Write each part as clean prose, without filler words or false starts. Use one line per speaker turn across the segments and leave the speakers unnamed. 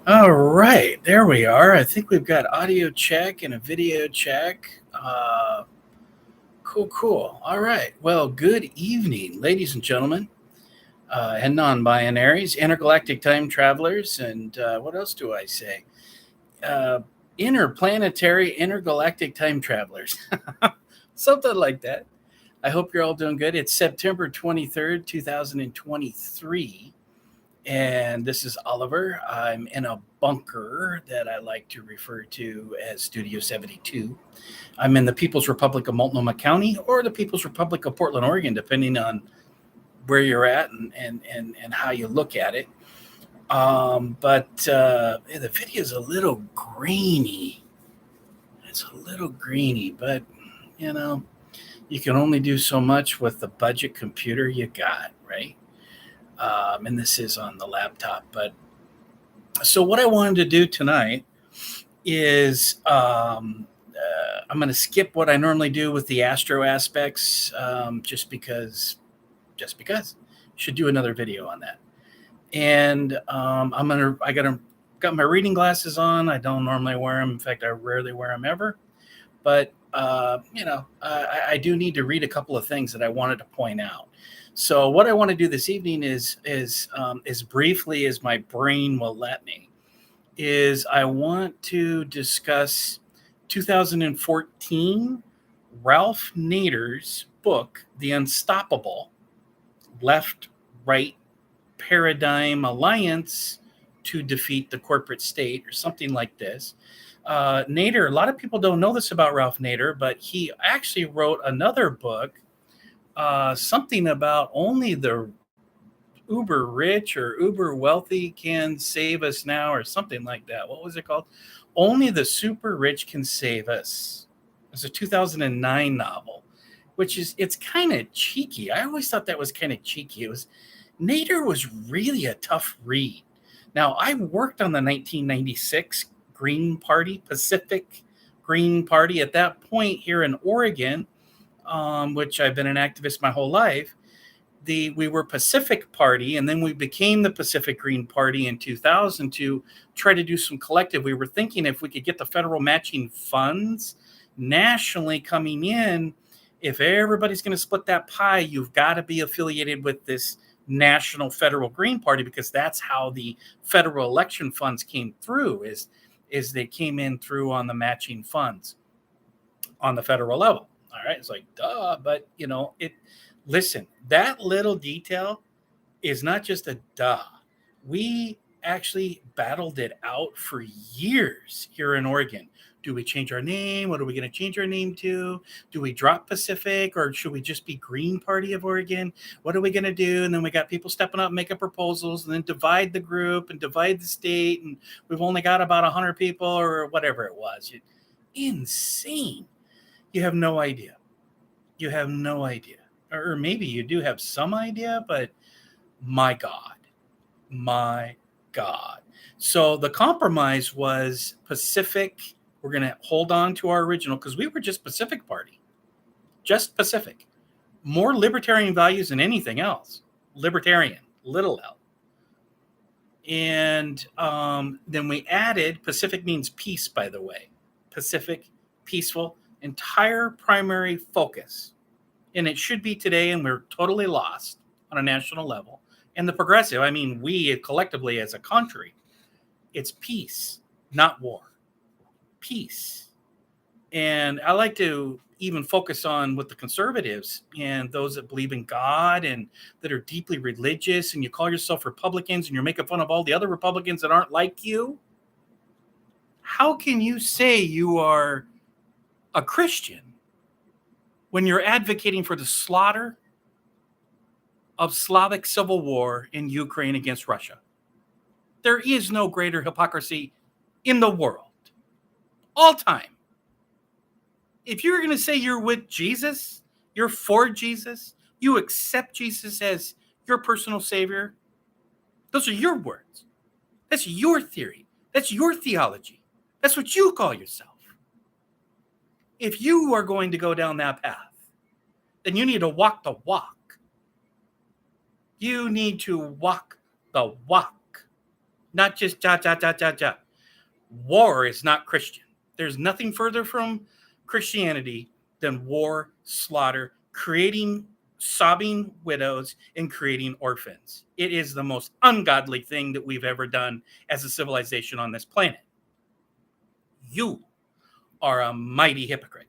All right, there we are. I think we've got audio check and a video check. Cool. All right. Well, good evening, ladies and gentlemen, and non-binaries, intergalactic time travelers, and what else do I say? Uh, Interplanetary, intergalactic time travelers, something like that. I hope you're all doing good. It's September 23rd, 2023. And this is Oliver. I'm in a bunker that I like to refer to as Studio 72. I'm in the People's Republic of Multnomah County or the People's Republic of Portland, Oregon, depending on where you're at and how you look at it. But the video is a little grainy. It's a little grainy, but you know, you can only do so much with the budget computer you got, right? And this is on the laptop. But so what I wanted to do tonight is I'm going to skip what I normally do with the astro aspects, just because. Should do another video on that. And got my reading glasses on. I don't normally wear them. In fact, I rarely wear them ever. But I do need to read a couple of things that I wanted to point out. So what I want to do this evening is as briefly as my brain will let me, is I want to discuss 2014 Ralph Nader's book, The Unstoppable Left-Right Paradigm Alliance to Defeat the Corporate State, or something like this. Nader, a lot of people don't know this about Ralph Nader, but he actually wrote another book, something about only the uber rich or uber wealthy can save us now, or something like that. What was it called? Only the super rich can save us. It's a 2009 novel, it's kind of cheeky. I always thought that was kind of cheeky. Nader was really a tough read. Now, I worked on the 1996 Green Party, Pacific Green Party at that point here in Oregon, which I've been an activist my whole life. We were Pacific Party, and then we became the Pacific Green Party in 2000 to try to do some collective. We were thinking if we could get the federal matching funds nationally coming in, if everybody's going to split that pie, you've got to be affiliated with this National Federal Green Party, because that's how the federal election funds came through, is they came in through on the matching funds on the federal level. All right. It's like, duh. But, listen, that little detail is not just a duh. We actually battled it out for years here in Oregon. Do we change our name? What are we going to change our name to? Do we drop Pacific, or should we just be Green Party of Oregon? What are we going to do? And then we got people stepping up, making proposals, and then divide the group and divide the state. And we've only got about 100 people or whatever it was. Insane. You have no idea. Or maybe you do have some idea, but my God. So the compromise was Pacific. We're going to hold on to our original, because we were just Pacific Party, just Pacific. More libertarian values than anything else. Libertarian, little L. And then we added, Pacific means peace, by the way. Pacific, peaceful, entire primary focus. And it should be today, and we're totally lost on a national level. And the progressive, we collectively as a country, it's peace, not war. Peace. And I like to even focus on with the conservatives and those that believe in God and that are deeply religious, and you call yourself Republicans and you're making fun of all the other Republicans that aren't like you. How can you say you are a Christian when you're advocating for the slaughter of Slavic civil war in Ukraine against Russia? There is no greater hypocrisy in the world, all time. If you're going to say you're with Jesus, you're for Jesus, you accept Jesus as your personal savior, those are your words. That's your theory. That's your theology. That's what you call yourself. If you are going to go down that path, then you need to walk the walk. You need to walk the walk. not just ja, ja, ja, ja, ja. War is not Christian. There's nothing further from Christianity than war, slaughter, creating sobbing widows, and creating orphans. It is the most ungodly thing that we've ever done as a civilization on this planet. You are a mighty hypocrite.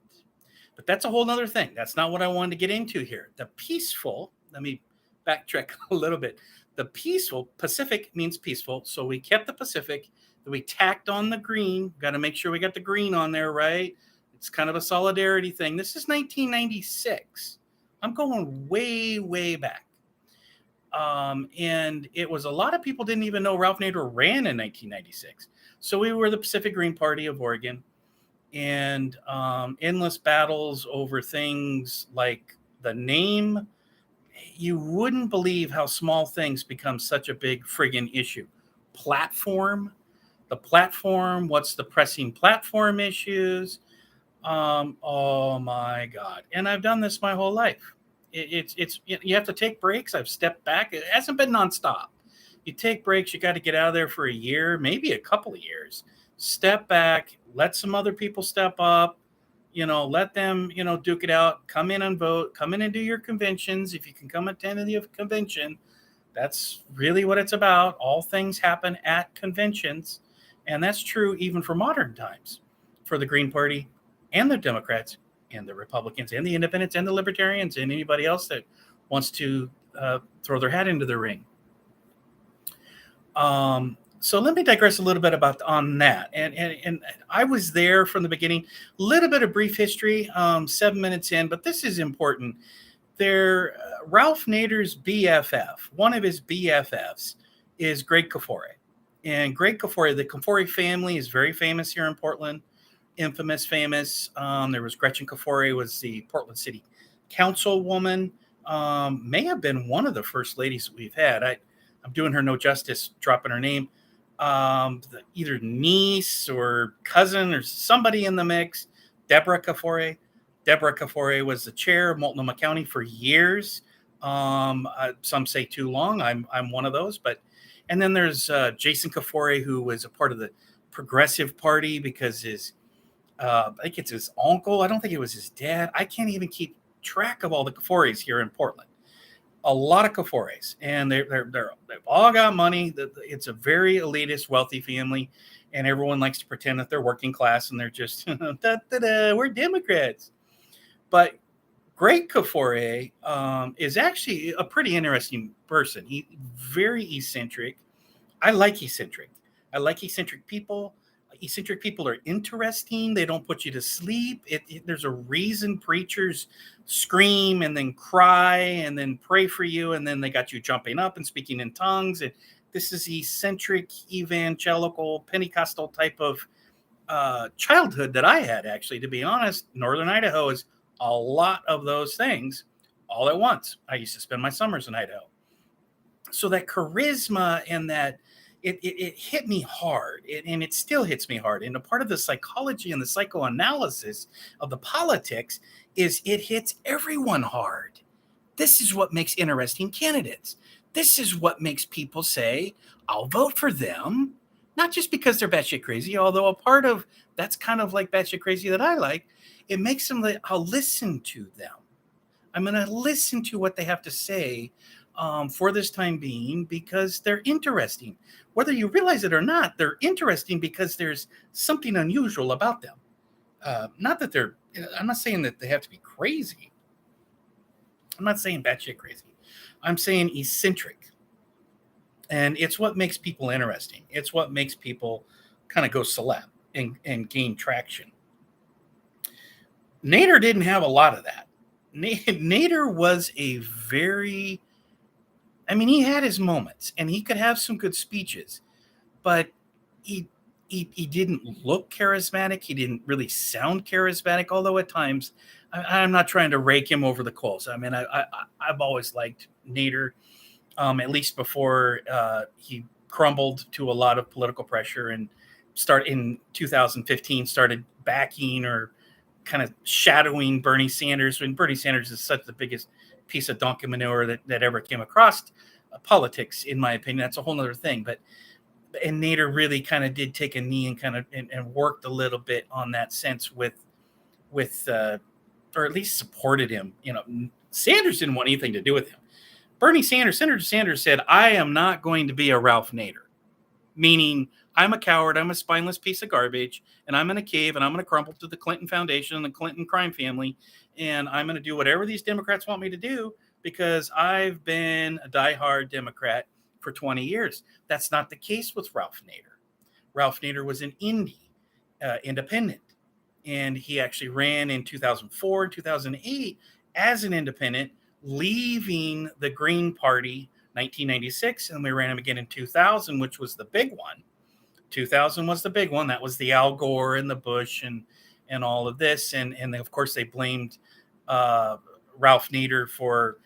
But that's a whole other thing. That's not what I wanted to get into here. The peaceful, let me backtrack a little bit. The peaceful, Pacific means peaceful. So we kept the Pacific. We tacked on the green. Got to make sure we got the green on there, right? It's kind of a solidarity thing. This is 1996. I'm going way, way back. And it was a lot of people didn't even know Ralph Nader ran in 1996. So we were the Pacific Green Party of Oregon, and endless battles over things like the name. You wouldn't believe how small things become such a big friggin' issue. Platform, the platform, what's the pressing platform issues? Oh my God. And I've done this my whole life. It's you have to take breaks. I've stepped back. It hasn't been nonstop. You take breaks. You got to get out of there for a year, maybe a couple of years. Step back, let some other people step up, let them, duke it out, come in and vote, come in and do your conventions. If you can come attend the convention, that's really what it's about. All things happen at conventions. And that's true even for modern times, for the Green Party and the Democrats and the Republicans and the Independents and the Libertarians and anybody else that wants to throw their hat into the ring. So let me digress a little bit on that. And I was there from the beginning. A little bit of brief history, 7 minutes in, but this is important. Ralph Nader's BFF, one of his BFFs, is Greg Kafore. And Greg Kafore, the Kafore family is very famous here in Portland. Infamous, famous. There was Gretchen Kafore, was the Portland City Councilwoman. May have been one of the first ladies we've had. I'm doing her no justice, dropping her name. Either niece or cousin or somebody in the mix. Deborah Kafore. Deborah Kafore was the chair of Multnomah County for years. Some say too long. I'm one of those. And then there's Jason Kafore, who was a part of the Progressive Party because I think it's his uncle. I don't think it was his dad. I can't even keep track of all the Kafores here in Portland. A lot of Kafores, and they've all got money. It's a very elitist, wealthy family, and everyone likes to pretend that they're working class and they're just we're Democrats. But Greg Kafore is actually a pretty interesting person. He's very eccentric. I like eccentric. I like eccentric people. Eccentric people are interesting. They don't put you to sleep. There's a reason preachers scream and then cry and then pray for you, and then they got you jumping up and speaking in tongues. And this is eccentric, evangelical, Pentecostal type of childhood that I had, actually. To be honest, Northern Idaho is a lot of those things all at once. I used to spend my summers in Idaho. So that charisma and that it hit me hard, and it still hits me hard. And a part of the psychology and the psychoanalysis of the politics is it hits everyone hard. This is what makes interesting candidates. This is what makes people say, I'll vote for them, not just because they're batshit crazy, although a part of that's kind of like batshit crazy that I like. It makes them like, I'll listen to them. I'm going to listen to what they have to say for this time being, because they're interesting. Whether you realize it or not, they're interesting because there's something unusual about them. Not that I'm not saying that they have to be crazy. I'm not saying batshit crazy. I'm saying eccentric. And it's what makes people interesting. It's what makes people kind of go celeb and gain traction. Nader didn't have a lot of that. Nader was he had his moments, and he could have some good speeches, but he didn't look charismatic. He didn't really sound charismatic, although at times I'm not trying to rake him over the coals. I mean, I've always liked Nader, at least before he crumbled to a lot of political pressure and in 2015 started backing or kind of shadowing Bernie Sanders, when Bernie Sanders is such the biggest piece of donkey manure that ever came across politics, in my opinion. That's a whole other thing. But and Nader really kind of did take a knee and kind of and worked a little bit on that sense with or at least supported him. Sanders didn't want anything to do with him. Senator Sanders said, I am not going to be a Ralph Nader, meaning I'm a coward, I'm a spineless piece of garbage, and I'm in a cave, and I'm going to crumble to the Clinton Foundation and the Clinton crime family, and I'm going to do whatever these Democrats want me to do because I've been a diehard Democrat for 20 years. That's not the case with Ralph Nader. Ralph Nader was an Indy independent, and he actually ran in 2004 and 2008 as an independent, leaving the Green Party 1996, and we ran him again in 2000, which was the big one. 2000 was the big one. That was the Al Gore and the Bush and all of this. And of course, they blamed Ralph Nader for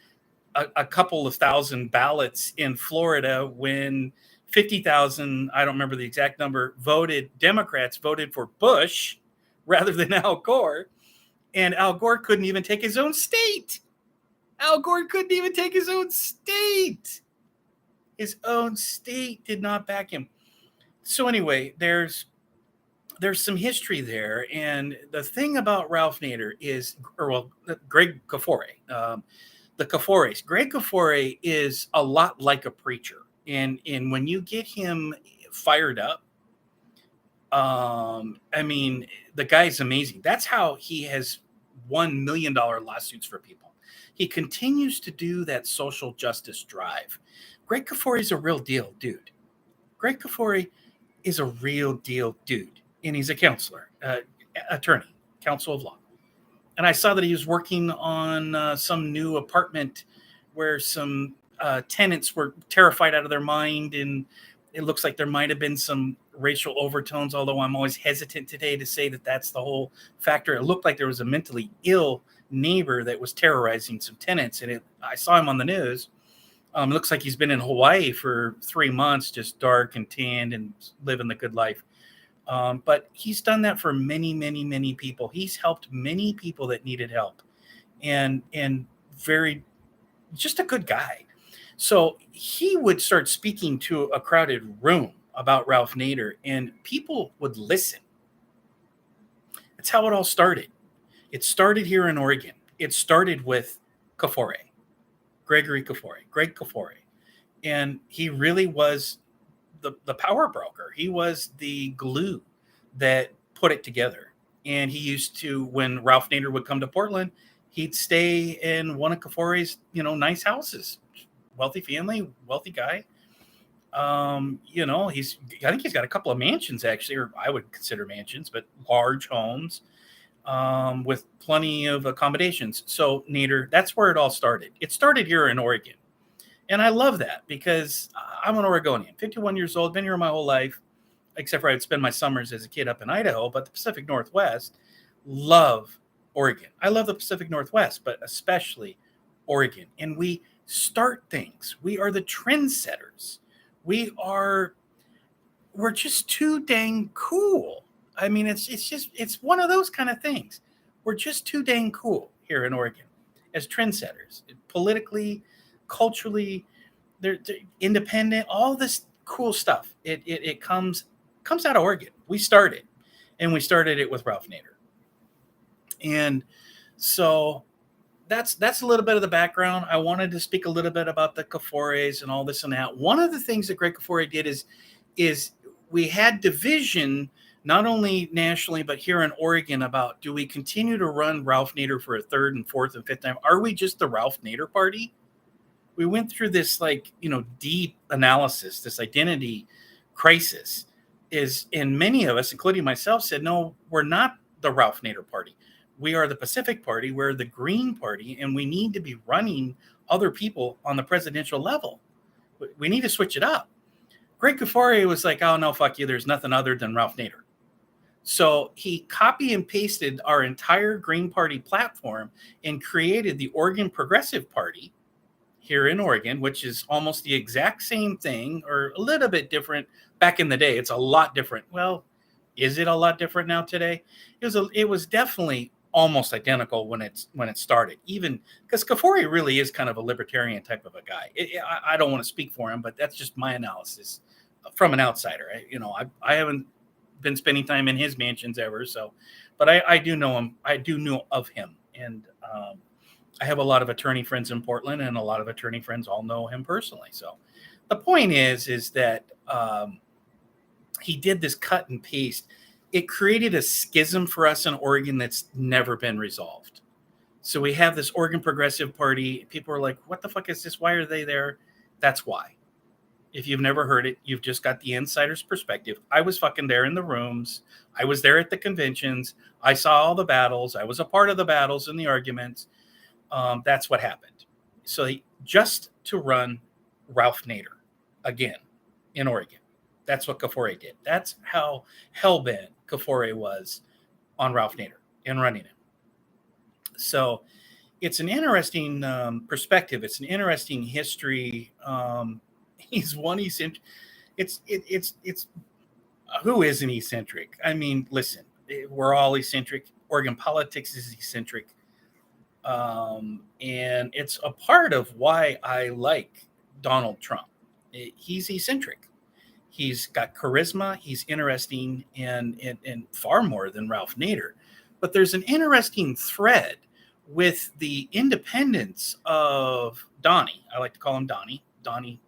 a couple of thousand ballots in Florida when 50,000, I don't remember the exact number, Democrats voted for Bush rather than Al Gore. And Al Gore couldn't even take his own state. Al Gore couldn't even take his own state. His own state did not back him. So anyway, there's some history there. And the thing about Ralph Nader is, Greg Kafore, the Kafores. Greg Kafore is a lot like a preacher. And when you get him fired up, I mean, the guy's amazing. That's how he has won $1 million lawsuits for people. He continues to do that social justice drive. Greg Kafore is a real deal dude. Greg Kafore is a real deal dude. And he's a counselor, attorney, counsel of law. And I saw that he was working on some new apartment where some tenants were terrified out of their mind. And it looks like there might have been some racial overtones, although I'm always hesitant today to say that that's the whole factor. It looked like there was a mentally ill neighbor that was terrorizing some tenants. And I saw him on the news. It looks like he's been in Hawaii for 3 months, just dark and tanned and living the good life. But he's done that for many, many, many people. He's helped many people that needed help, and just a good guy. So he would start speaking to a crowded room about Ralph Nader, and people would listen. That's how it all started. It started here in Oregon. It started with Kafore, Greg Kafore. And he really was the power broker. He was the glue that put it together. And he used to, when Ralph Nader would come to Portland, he'd stay in one of Kafore's, nice houses. Wealthy family, wealthy guy. I think he's got a couple of mansions actually, or I would consider mansions, but large homes with plenty of accommodations. So Nader, that's where it all started. It started here in Oregon. And I love that because I'm an Oregonian, 51 years old, been here my whole life, except for I'd spend my summers as a kid up in Idaho, but the Pacific Northwest, love Oregon. I love the Pacific Northwest, but especially Oregon. And we start things. We are the trendsetters. We're just too dang cool. I mean, it's one of those kind of things. We're just too dang cool here in Oregon as trendsetters, politically, culturally. They're independent, all this cool stuff. It comes out of Oregon. We started it with Ralph Nader. And so that's a little bit of the background. I wanted to speak a little bit about the Kafores and all this and that. One of the things that Greg Kafore did is we had division not only nationally but here in Oregon about, do we continue to run Ralph Nader for a third and fourth and fifth time? Are we just the Ralph Nader party? We went through this deep analysis, this identity crisis. And many of us, including myself, said, no, we're not the Ralph Nader party. We are the Pacific Party. We're the Green Party, and we need to be running other people on the presidential level. We need to switch it up. Greg Kafore was like, oh, no, fuck you. There's nothing other than Ralph Nader. So he copy and pasted our entire Green Party platform and created the Oregon Progressive Party here in Oregon, which is almost the exact same thing or a little bit different. Back in the day, it's a lot different. Well, is it a lot different now today? It was definitely almost identical when it started, even because Kafore really is kind of a libertarian type of a guy. I don't want to speak for him, but that's just my analysis from an outsider. I haven't been spending time in his mansions ever, so, but I do know him. I do know of him, and I have a lot of attorney friends in Portland, and a lot of attorney friends all know him personally. So the point is that he did this cut and paste. It created a schism for us in Oregon that's never been resolved. So we have this Oregon Progressive Party. People are like, what the fuck is this? Why are they there? That's why. If you've never heard it, you've just got the insider's perspective. I was fucking there in the rooms. I was there at the conventions. I saw all the battles. I was a part of the battles and the arguments. That's what happened. So just to run Ralph Nader again in Oregon. That's what Kafore did. That's how hell-bent Kafore was on Ralph Nader and running him. So it's an interesting perspective. It's an interesting history. He's one eccentric. It's who isn't eccentric? I mean, listen, we're all eccentric. Oregon politics is eccentric. And it's a part of why I like Donald Trump. He's eccentric. He's got charisma. He's interesting and far more than Ralph Nader. But there's an interesting thread with the independence of Donnie. I like to call him Donnie.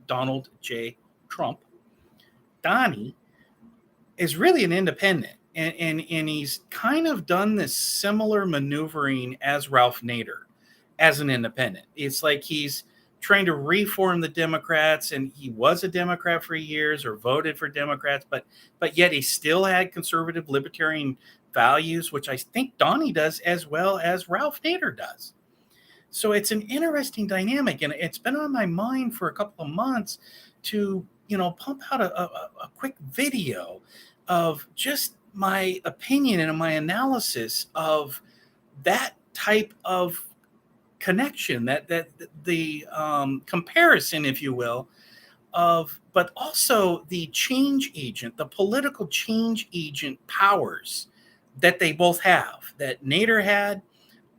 Donald J. Trump. Donnie is really an independent. And he's kind of done this similar maneuvering as Ralph Nader as an independent. It's like he's trying to reform the Democrats, and he was a Democrat for years or voted for Democrats, but yet he still had conservative libertarian values, which I think Donnie does as well as Ralph Nader does. So it's an interesting dynamic, and it's been on my mind for a couple of months to, pump out a quick video of just my opinion and my analysis of that type of connection, that the comparison, if you will, but also the change agent, the political change agent powers that they both have, that Nader had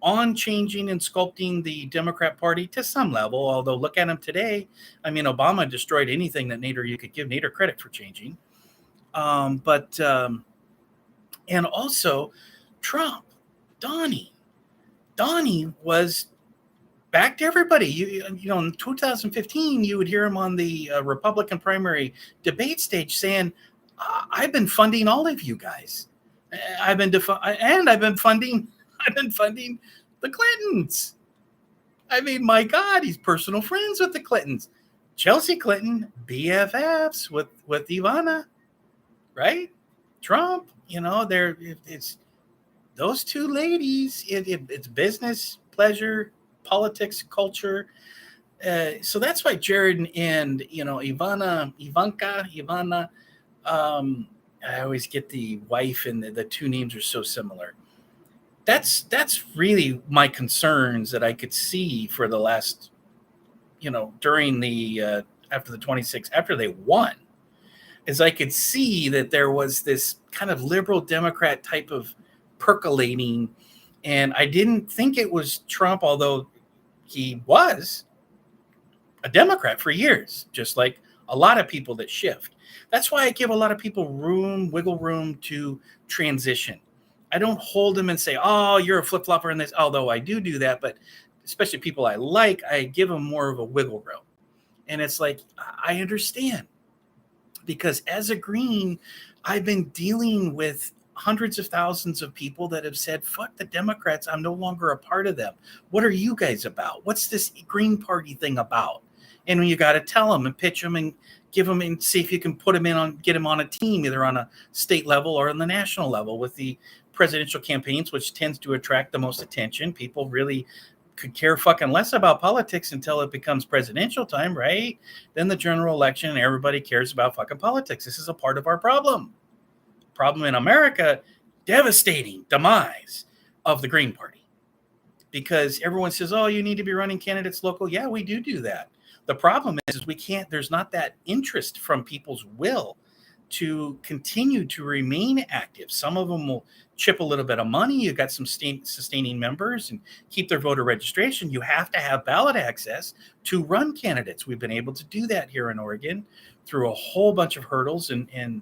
on changing and sculpting the Democrat Party to some level. Although look at him today. I mean, Obama destroyed anything that you could give Nader credit for changing. And also Trump, Donnie was back to everybody. In 2015, you would hear him on the Republican primary debate stage saying, "I've been funding all of you guys. I've been funding the Clintons. I mean, my God, he's personal friends with the Clintons. Chelsea Clinton, BFFs with Ivana, right? Trump, it's those two ladies. It's business, pleasure, politics, culture. So that's why Jared and Ivana. I always get the wife and the two names are so similar. That's really my concerns that I could see for the last, during the after the 26th, after they won, is I could see that there was this kind of liberal Democrat type of percolating, and I didn't think it was Trump, although he was a Democrat for years, just like a lot of people that shift. That's why I give a lot of people wiggle room to transition. I don't hold them and say, "Oh, you're a flip-flopper in this," although I do that, but especially people I like, I give them more of a wiggle room. And it's like, I understand, because as a Green, I've been dealing with hundreds of thousands of people that have said, "Fuck the Democrats, I'm no longer a part of them. What are you guys about? What's this Green Party thing about?" And you got to tell them and pitch them and give them and see if you can get them on a team, either on a state level or on the national level with the presidential campaigns, which tends to attract the most attention. People really could care fucking less about politics until it becomes presidential time, right? Then the general election, and everybody cares about fucking politics. This is a part of our problem. Problem in America, devastating demise of the Green Party. Because everyone says, "Oh, you need to be running candidates local." Yeah, we do that. The problem is we can't, there's not that interest from people's will to continue to remain active. Some of them will chip a little bit of money. You got some sustaining members and keep their voter registration. You have to have ballot access to run candidates. We've been able to do that here in Oregon through a whole bunch of hurdles, and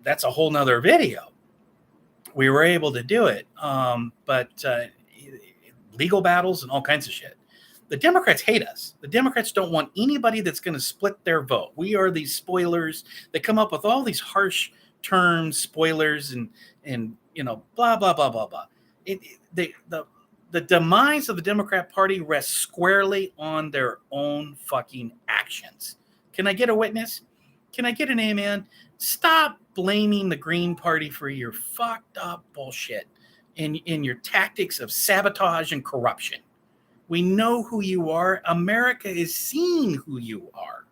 that's a whole nother video. We were able to do it, but legal battles and all kinds of shit. The Democrats hate us. The Democrats don't want anybody that's going to split their vote. We are these spoilers. They come up with all these harsh terms, spoilers, and blah blah blah blah blah. The demise of the Democrat Party rests squarely on their own fucking actions. Can I get a witness? Can I get an amen? Stop blaming the Green Party for your fucked up bullshit and your tactics of sabotage and corruption. We know who you are. America is seeing who you are.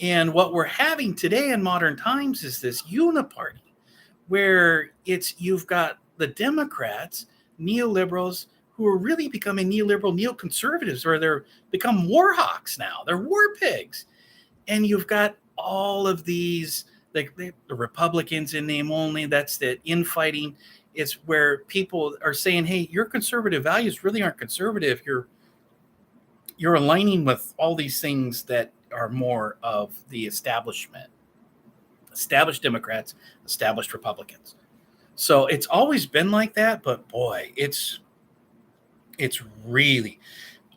And what we're having today in modern times is this uniparty where you've got the Democrats, neoliberals, who are really becoming neoliberal, neoconservatives, or they're become war hawks now. They're war pigs. And you've got all of these, like the Republicans in name only, that's the infighting. It's where people are saying, hey, your conservative values really aren't conservative. You're aligning with all these things that are more of the establishment. Established Democrats, established Republicans. So it's always been like that, but boy, it's really,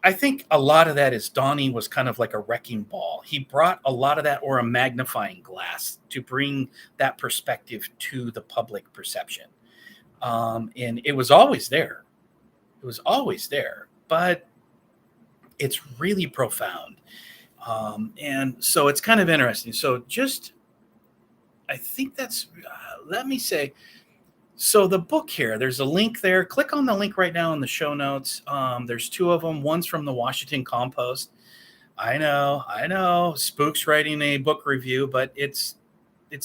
I think a lot of that is Donnie was kind of like a wrecking ball. He brought a lot of that, or a magnifying glass, to bring that perspective to the public perception. And it was always there. It was always there, but it's really profound. And so it's kind of interesting. So I think that's, let me say, so the book here, there's a link there. Click on the link right now in the show notes. There's two of them. One's from the Washington Compost. I know. Spook's writing a book review, but it's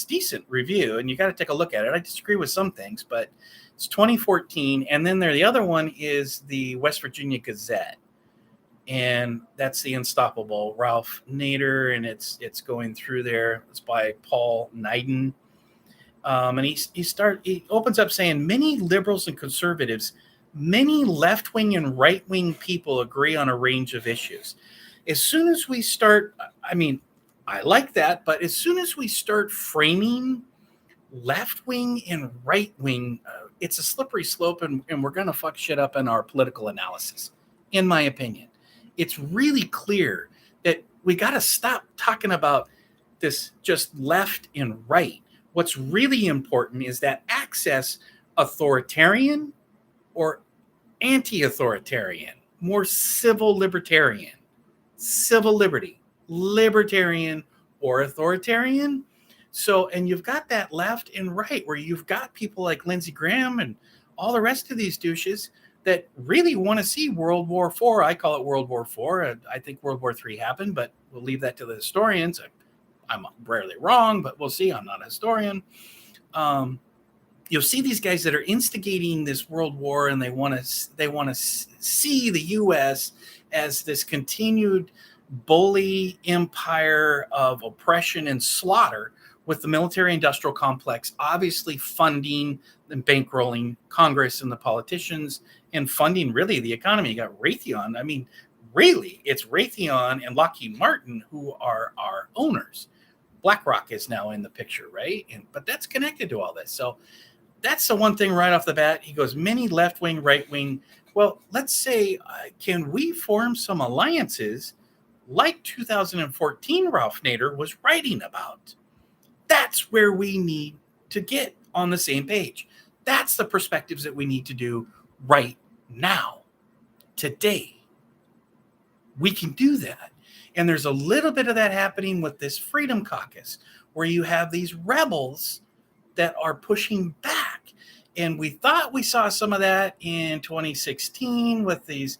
decent review, and you got to take a look at it. I disagree with some things, but it's 2014. And then the other one is the West Virginia Gazette, and that's the Unstoppable Ralph Nader, and it's going through there. It's by Paul Neiden. And he opens up saying, many liberals and conservatives, many left-wing and right-wing people agree on a range of issues. As soon as we start, I like that, but as soon as we start framing left-wing and right-wing, it's a slippery slope, and we're going to fuck shit up in our political analysis, in my opinion. It's really clear that we got to stop talking about this just left and right. What's really important is that access, authoritarian or anti-authoritarian, more civil libertarian, civil libertarian or authoritarian. So, and you've got that left and right where you've got people like Lindsey Graham and all the rest of these douches that really want to see World War IV. I call it World War IV. I think World War III happened, but we'll leave that to the historians. I'm rarely wrong, but we'll see. I'm not a historian. You'll see these guys that are instigating this world war, and they want to see the U.S. as this continued bully empire of oppression and slaughter, with the military-industrial complex obviously funding and bankrolling Congress and the politicians, and funding really the economy. You got Raytheon. Really, it's Raytheon and Lockheed Martin who are our owners. BlackRock is now in the picture, right? But that's connected to all this. So that's the one thing right off the bat. He goes, many left-wing, right-wing. Well, let's say, can we form some alliances like 2014 Ralph Nader was writing about? That's where we need to get on the same page. That's the perspectives that we need to do right now, today. We can do that. And there's a little bit of that happening with this Freedom Caucus, where you have these rebels that are pushing back. And we thought we saw some of that in 2016 with this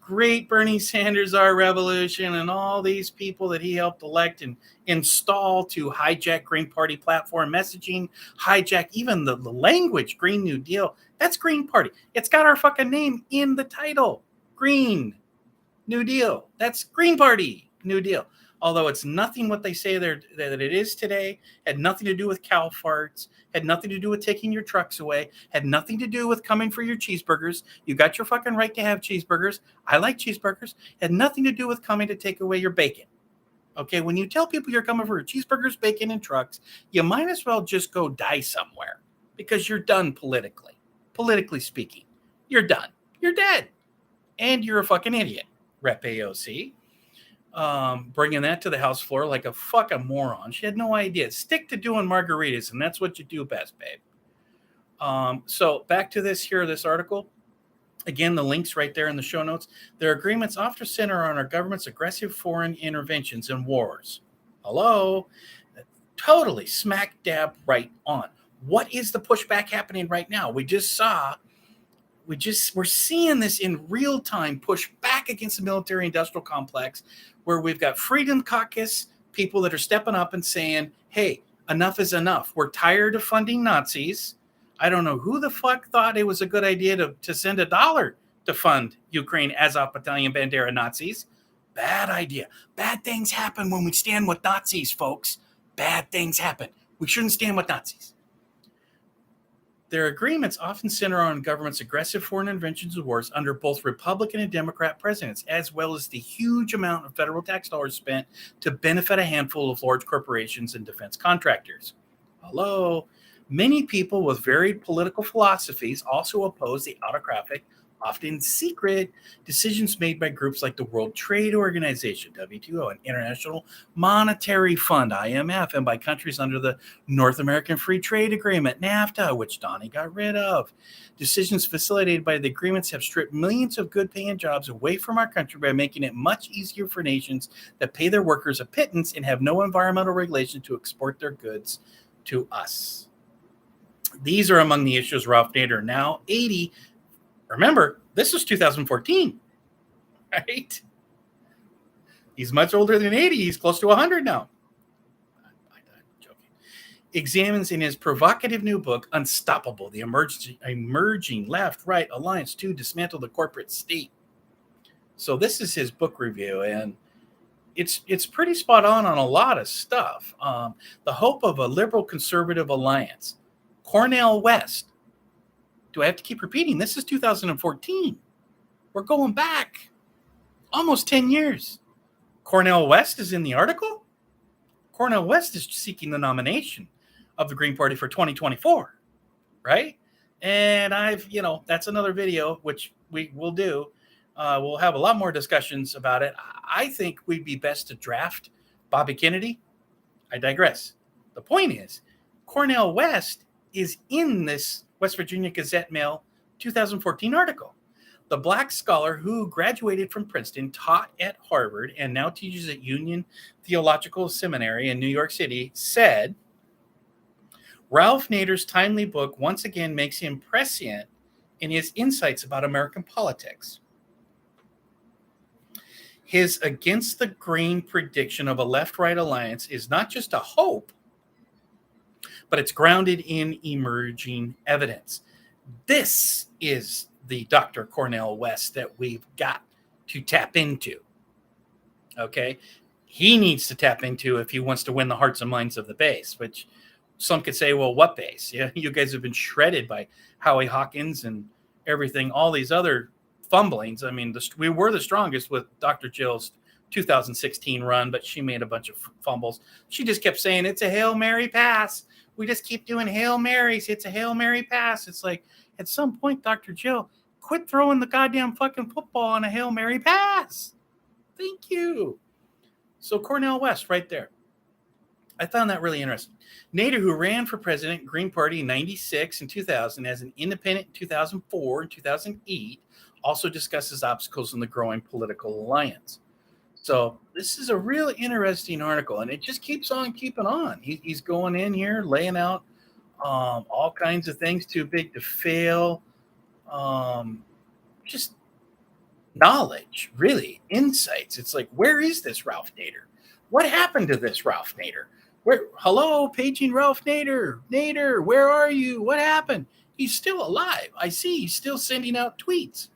great Bernie Sanders our revolution and all these people that he helped elect and install to hijack Green Party platform messaging, hijack even the language, Green New Deal. That's Green Party. It's got our fucking name in the title. Green New Deal. That's Green Party New Deal. although it's nothing what they say that it is today, had nothing to do with cow farts, had nothing to do with taking your trucks away, had nothing to do with coming for your cheeseburgers. You got your fucking right to have cheeseburgers. I like cheeseburgers. Had nothing to do with coming to take away your bacon. Okay, when you tell people you're coming for cheeseburgers, bacon, and trucks, you might as well just go die somewhere because you're done politically. Politically speaking, you're done. You're dead. And you're a fucking idiot, Rep AOC. Bringing that to the House floor like a fucking moron. She had no idea. Stick to doing margaritas, and that's what you do best, babe. So back to this article. Again, the link's right there in the show notes. Their agreements often center on our government's aggressive foreign interventions and wars. Hello? Totally smack dab right on. What is the pushback happening right now? We're seeing this in real time push back against the military industrial complex, where we've got Freedom Caucus people that are stepping up and saying, hey, enough is enough. We're tired of funding Nazis. I don't know who the fuck thought it was a good idea to send $1 to fund Ukraine Azov Battalion Bandera Nazis. Bad idea. Bad things happen when we stand with Nazis, folks. Bad things happen. We shouldn't stand with Nazis. Their agreements often center on government's aggressive foreign interventions and wars under both Republican and Democrat presidents, as well as the huge amount of federal tax dollars spent to benefit a handful of large corporations and defense contractors. Hello? Many people with varied political philosophies also oppose the autocratic, often secret, decisions made by groups like the World Trade Organization, WTO, and International Monetary Fund, IMF, and by countries under the North American Free Trade Agreement, NAFTA, which Donnie got rid of. Decisions facilitated by the agreements have stripped millions of good-paying jobs away from our country by making it much easier for nations that pay their workers a pittance and have no environmental regulation to export their goods to us. These are among the issues Ralph Nader, now 80. Remember, this was 2014, right? He's much older than 80. He's close to 100 now. I'm joking. Examines in his provocative new book, Unstoppable, the emerging left-right alliance to dismantle the corporate state. So this is his book review, and it's pretty spot on a lot of stuff. The hope of a liberal-conservative alliance. Cornel West. Do I have to keep repeating? This is 2014. We're going back almost 10 years. Cornel West is in the article. Cornel West is seeking the nomination of the Green Party for 2024, right? And that's another video, which we will do. We'll have a lot more discussions about it. I think we'd be best to draft Bobby Kennedy. I digress. The point is, Cornel West is in this West Virginia Gazette Mail 2014 article. The black scholar who graduated from Princeton, taught at Harvard, and now teaches at Union Theological Seminary in New York City, said, Ralph Nader's timely book once again makes him prescient in his insights about American politics. His against the grain prediction of a left-right alliance is not just a hope, but it's grounded in emerging evidence. This is the Dr. Cornel West that we've got to tap into. Okay? He needs to tap into if he wants to win the hearts and minds of the base, which some could say, well, what base? Yeah, you guys have been shredded by Howie Hawkins and everything, all these other fumblings. I mean, we were the strongest with Dr. Jill's 2016 run, but she made a bunch of fumbles. She just kept saying, it's a Hail Mary pass. We just keep doing Hail Marys. It's a Hail Mary pass. It's like, at some point, Dr. Jill, quit throwing the goddamn fucking football on a Hail Mary pass. Thank you. So Cornel West right there. I found that really interesting. Nader, who ran for president, Green Party in 96 and 2000 as an independent in 2004 and 2008, also discusses obstacles in the growing political alliance. So this is a really interesting article, and it just keeps on keeping on. He's going in here, laying out all kinds of things too big to fail. Just knowledge, really, insights. It's like, where is this Ralph Nader? What happened to this Ralph Nader? Hello, paging Ralph Nader. Nader, where are you? What happened? He's still alive. I see he's still sending out tweets.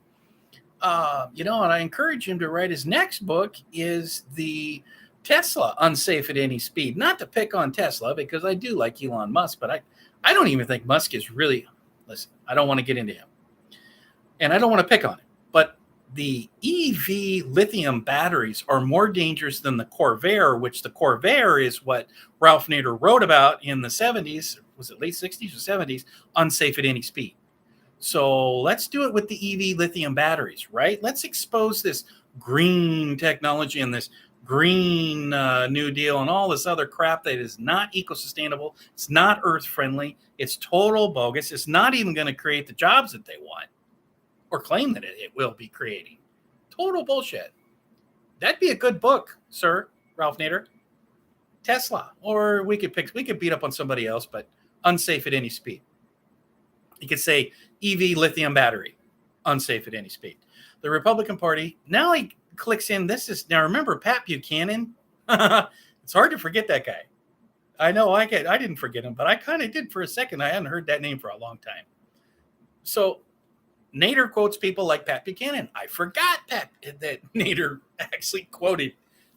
And I encourage him to write his next book is the Tesla, unsafe at any speed. Not to pick on Tesla, because I do like Elon Musk, but I don't even think Musk is really, listen, I don't want to get into him. And I don't want to pick on him. But the EV lithium batteries are more dangerous than the Corvair, which the Corvair is what Ralph Nader wrote about in the 70s. Was it late 60s or 70s? Unsafe at any speed. So let's do it with the EV lithium batteries, right? Let's expose this green technology and this green New Deal and all this other crap that is not eco-sustainable. It's not earth-friendly. It's total bogus. It's not even going to create the jobs that they want or claim that it will be creating. Total bullshit. That'd be a good book, sir, Ralph Nader. Tesla. Or we could beat up on somebody else, but unsafe at any speed. You could say EV lithium battery, unsafe at any speed. The Republican Party, now he clicks in. Now remember Pat Buchanan? It's hard to forget that guy. I know I didn't forget him, but I kind of did for a second. I hadn't heard that name for a long time. So Nader quotes people like Pat Buchanan. I forgot that Nader actually quoted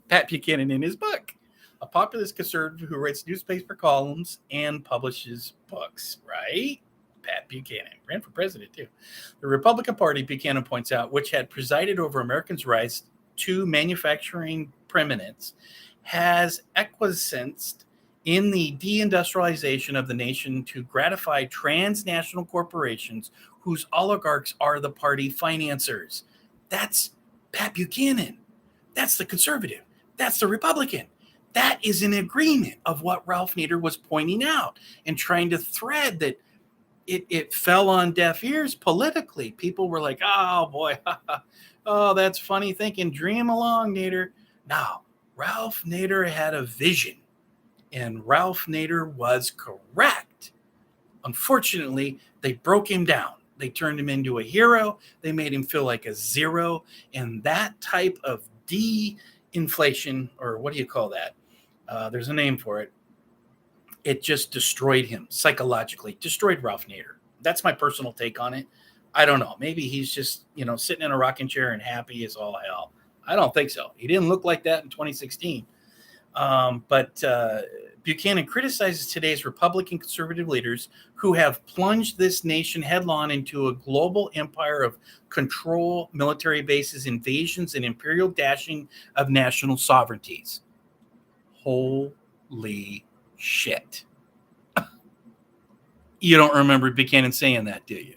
Pat Buchanan in his book. A populist conservative who writes newspaper columns and publishes books, right? Pat Buchanan ran for president too. The Republican Party, Buchanan points out, which had presided over Americans' rise to manufacturing preeminence, has acquiesced in the deindustrialization of the nation to gratify transnational corporations whose oligarchs are the party financiers. That's Pat Buchanan. That's the conservative. That's the Republican. That is an agreement of what Ralph Nader was pointing out and trying to thread that it fell on deaf ears politically. People were like, oh, boy, oh, that's funny thinking. Dream along, Nader. Now, Ralph Nader had a vision, and Ralph Nader was correct. Unfortunately, they broke him down. They turned him into a hero. They made him feel like a zero. And that type of de-inflation, or what do you call that? There's a name for it. It just destroyed him psychologically, destroyed Ralph Nader. That's my personal take on it. I don't know. Maybe he's just, sitting in a rocking chair and happy as all hell. I don't think so. He didn't look like that in 2016. But Buchanan criticizes today's Republican conservative leaders who have plunged this nation headlong into a global empire of control, military bases, invasions, and imperial dashing of national sovereignties. Holy shit. You don't remember Buchanan saying that, do you?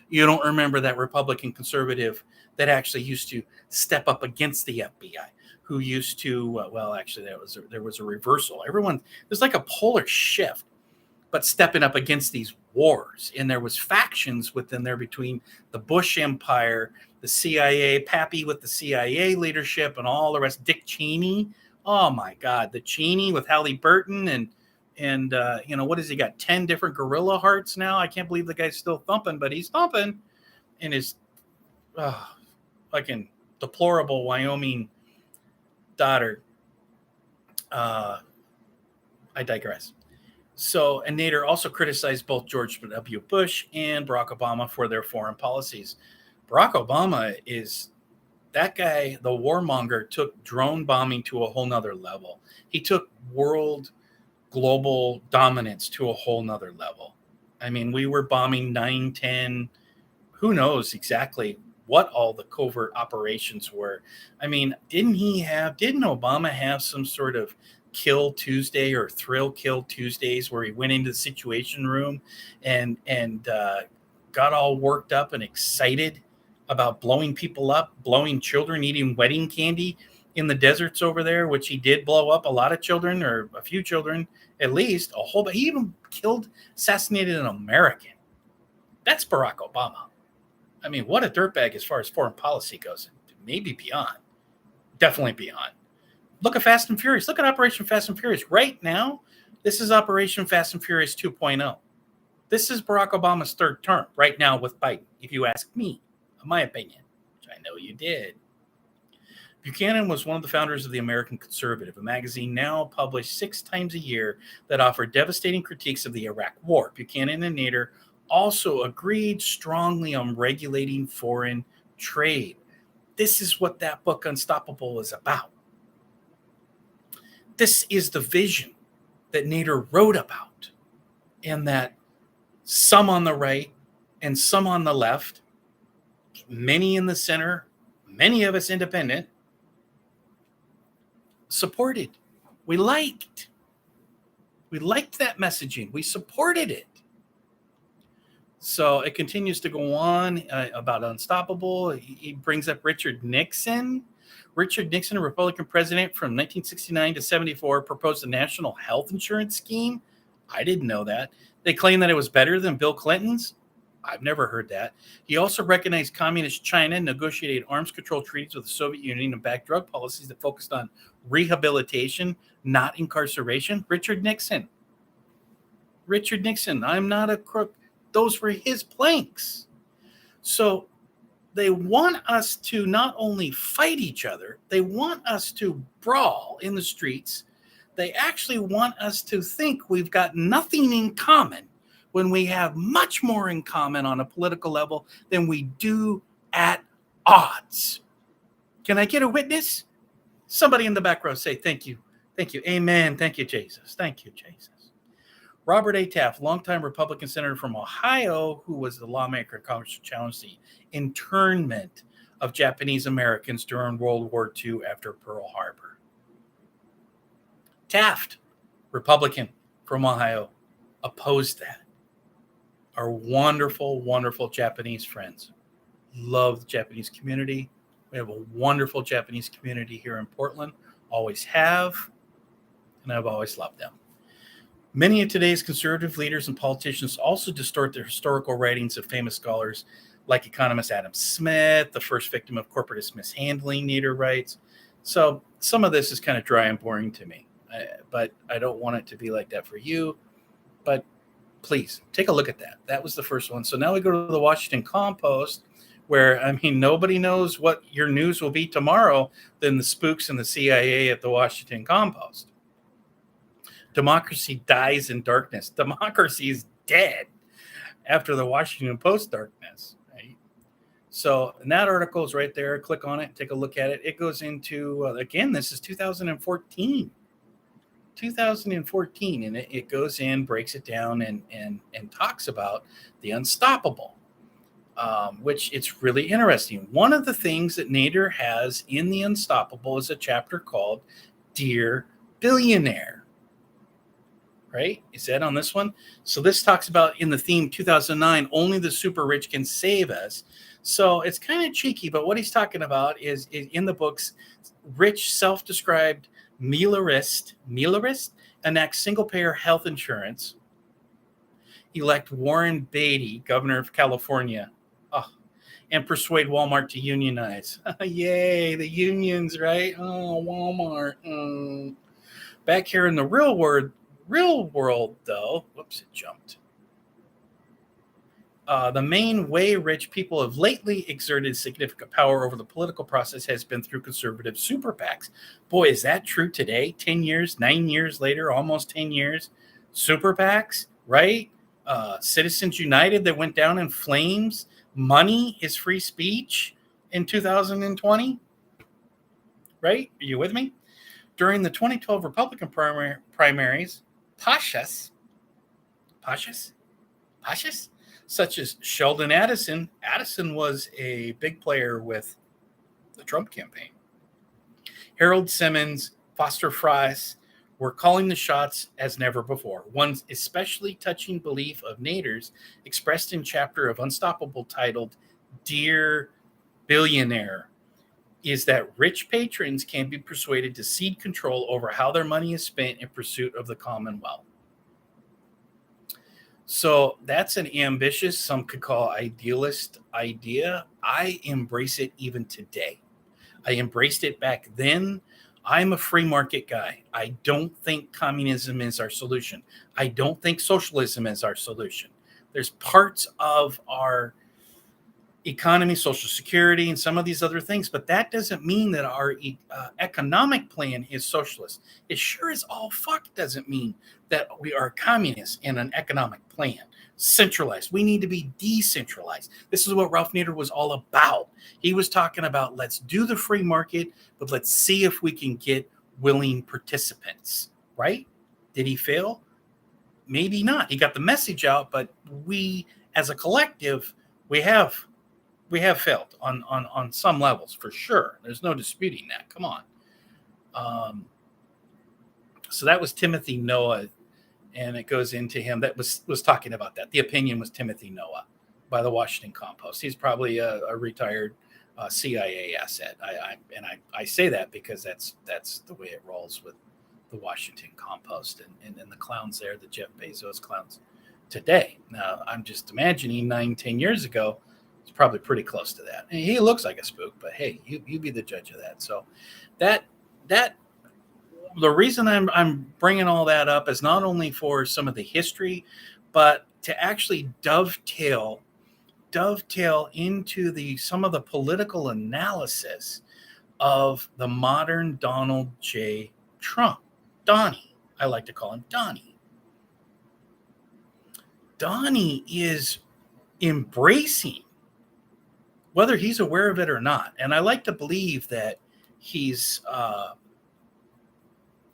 You don't remember that Republican conservative that actually used to step up against the FBI, who used to, actually, there was a reversal. There's like a polar shift, but stepping up against these wars. And there was factions within there between the Bush Empire, the CIA, Pappy with the CIA leadership, and all the rest. Dick Cheney. Oh, my God. The Cheney with Halliburton and what has he got? 10 different gorilla hearts now? I can't believe the guy's still thumping, but he's thumping. And his fucking deplorable Wyoming daughter. I digress. So, and Nader also criticized both George W. Bush and Barack Obama for their foreign policies. Barack Obama is that guy, the warmonger, took drone bombing to a whole nother level. He took global dominance to a whole nother level. I mean, we were bombing 9/10. Who knows exactly what all the covert operations were. I mean, didn't Obama have some sort of Kill Tuesday or Thrill Kill Tuesdays where he went into the Situation Room and got all worked up and excited about blowing people up, blowing children, eating wedding candy in the deserts over there, which he did blow up a lot of children, or a few children, at least a whole, but he even assassinated an American. That's Barack Obama. I mean, what a dirtbag as far as foreign policy goes. Maybe beyond. Definitely beyond. Look at Fast and Furious. Look at Operation Fast and Furious. Right now, this is Operation Fast and Furious 2.0. This is Barack Obama's third term right now with Biden, if you ask me, in my opinion, which I know you did. Buchanan was one of the founders of the American Conservative, a magazine now published 6 times a year that offered devastating critiques of the Iraq War. Buchanan and Nader also agreed strongly on regulating foreign trade. This is what that book, Unstoppable, is about. This is the vision that Nader wrote about, and that some on the right and some on the left, many in the center, many of us independent, supported. We liked that messaging. We supported it. So it continues to go on about Unstoppable. He brings up Richard Nixon. Richard Nixon, a Republican president from 1969 to 74, proposed a national health insurance scheme. I didn't know that. They claim that it was better than Bill Clinton's. I've never heard that. He also recognized communist China, negotiated arms control treaties with the Soviet Union, and backed drug policies that focused on rehabilitation, not incarceration. Richard Nixon, I'm not a crook. Those were his planks. So they want us to not only fight each other, they want us to brawl in the streets. They actually want us to think we've got nothing in common when we have much more in common on a political level than we do at odds. Can I get a witness? Somebody in the back row say, thank you. Thank you. Amen. Thank you, Jesus. Thank you, Jesus. Robert A. Taft, longtime Republican senator from Ohio, who was the lawmaker in Congress to challenge the internment of Japanese Americans during World War II after Pearl Harbor. Taft, Republican from Ohio, opposed that. Our wonderful, wonderful Japanese friends. Love the Japanese community. We have a wonderful Japanese community here in Portland. Always have, and I've always loved them. Many of today's conservative leaders and politicians also distort the historical writings of famous scholars like economist Adam Smith, the first victim of corporatist mishandling, Nader writes. So some of this is kind of dry and boring to me, but I don't want it to be like that for you. But please take a look at that. That was the first one. So now we go to the Washington Compost, where, I mean, nobody knows what your news will be tomorrow than the spooks and the CIA at the Washington Compost. Democracy dies in darkness. Democracy is dead after the Washington Post darkness, right? So and that article is right there. Click on it. Take a look at it. It goes into, again, this is 2014. 2014, and it goes in, breaks it down, and talks about the unstoppable, which it's really interesting. One of the things that Nader has in the Unstoppable is a chapter called Dear Billionaire. Right? Is that on this one? So this talks about, in the theme 2009, only the super rich can save us. So it's kind of cheeky, but what he's talking about is in the books, rich self-described Millerist enacts single-payer health insurance, elect Warren Beatty, governor of California, and persuade Walmart to unionize. Yay, the unions, right? Oh, Walmart. Back here in the real world, though, whoops, it jumped. The main way rich people have lately exerted significant power over the political process has been through conservative super PACs. Boy, is that true today? 10 years, 9 years later, almost 10 years. Super PACs, right? Citizens United that went down in flames. Money is free speech in 2020. Right? Are you with me? During the 2012 Republican primaries, Pashas, such as Sheldon Addison. Addison was a big player with the Trump campaign. Harold Simmons, Foster Fries were calling the shots as never before. One especially touching belief of Nader's, expressed in chapter of Unstoppable titled Dear Billionaire, is that rich patrons can be persuaded to cede control over how their money is spent in pursuit of the commonwealth. So that's an ambitious, some could call idealist idea. I embrace it even today. I embraced it back then. I'm a free market guy. I don't think communism is our solution. I don't think socialism is our solution. There's parts of our economy, Social Security, and some of these other things, but that doesn't mean that our economic plan is socialist. It sure as all fuck doesn't mean that we are communists in an economic plan. Centralized. We need to be decentralized. This is what Ralph Nader was all about. He was talking about, let's do the free market, but let's see if we can get willing participants, right? Did he fail? Maybe not. He got the message out, but we as a collective, we have failed on some levels for sure. There's no disputing that. Come on. So that was Timothy Noah, and it goes into him that was talking about that. The opinion was Timothy Noah by the Washington Compost. He's probably a retired CIA asset. I say that because that's the way it rolls with the Washington Compost and the clowns there, the Jeff Bezos clowns today. Now, I'm just imagining 9-10 years ago, it's probably pretty close to that. And he looks like a spook, but hey, you be the judge of that. So that the reason I'm bringing all that up is not only for some of the history, but to actually dovetail into some of the political analysis of the modern Donald J. Trump. Donnie. I like to call him Donnie. Donnie is embracing, whether he's aware of it or not, and I like to believe that he's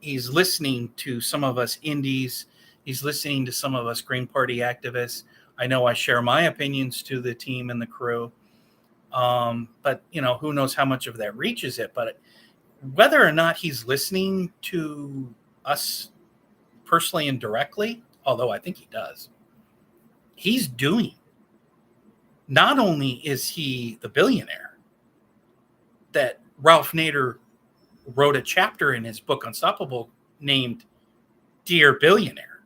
listening to some of us indies. He's listening to some of us Green Party activists. I know I share my opinions to the team and the crew. But, who knows how much of that reaches it. But whether or not he's listening to us personally and directly, although I think he does, he's doing. Not only is he the billionaire that Ralph Nader wrote a chapter in his book Unstoppable named Dear Billionaire,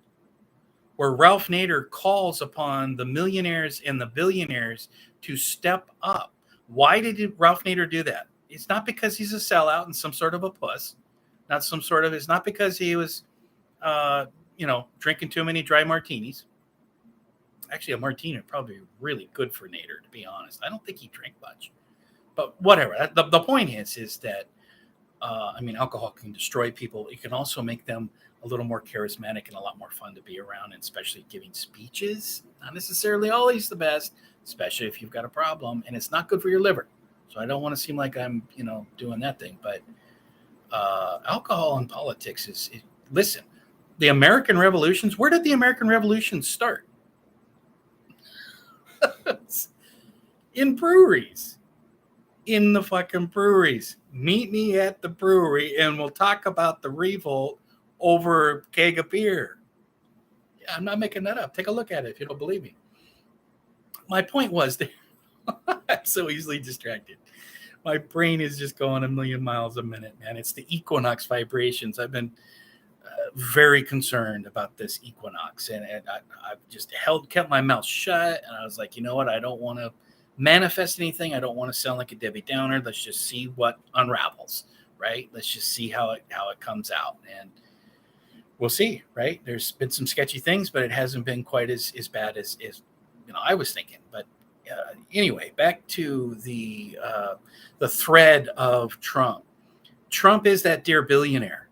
where Ralph Nader calls upon the millionaires and the billionaires to step up. Why did Ralph Nader do that? It's not because he's a sellout and some sort of a puss. It's not because he was, drinking too many dry martinis. Actually, a martini would probably be really good for Nader, to be honest. I don't think he drank much. But whatever. The point is that, alcohol can destroy people. It can also make them a little more charismatic and a lot more fun to be around, and especially giving speeches. Not necessarily always the best, especially if you've got a problem, and it's not good for your liver. So I don't want to seem like I'm, doing that thing. But alcohol in politics listen, the American revolutions, where did the American Revolution start? In breweries. In the fucking breweries. Meet me at the brewery and we'll talk about the revolt over a keg of beer. Yeah, I'm not making that up. Take a look at it if you don't believe me. My point was that I'm so easily distracted. My brain is just going a million miles a minute, man. It's the equinox vibrations. I've been very concerned about this equinox, and I've just kept my mouth shut, and I was like, you know what? I don't want to manifest anything. I don't want to sound like a Debbie Downer. Let's just see what unravels, right? Let's just see how it comes out, and we'll see, right? There's been some sketchy things, but it hasn't been quite as bad as I was thinking. But anyway, back to the thread of Trump. Trump is that dear billionaire.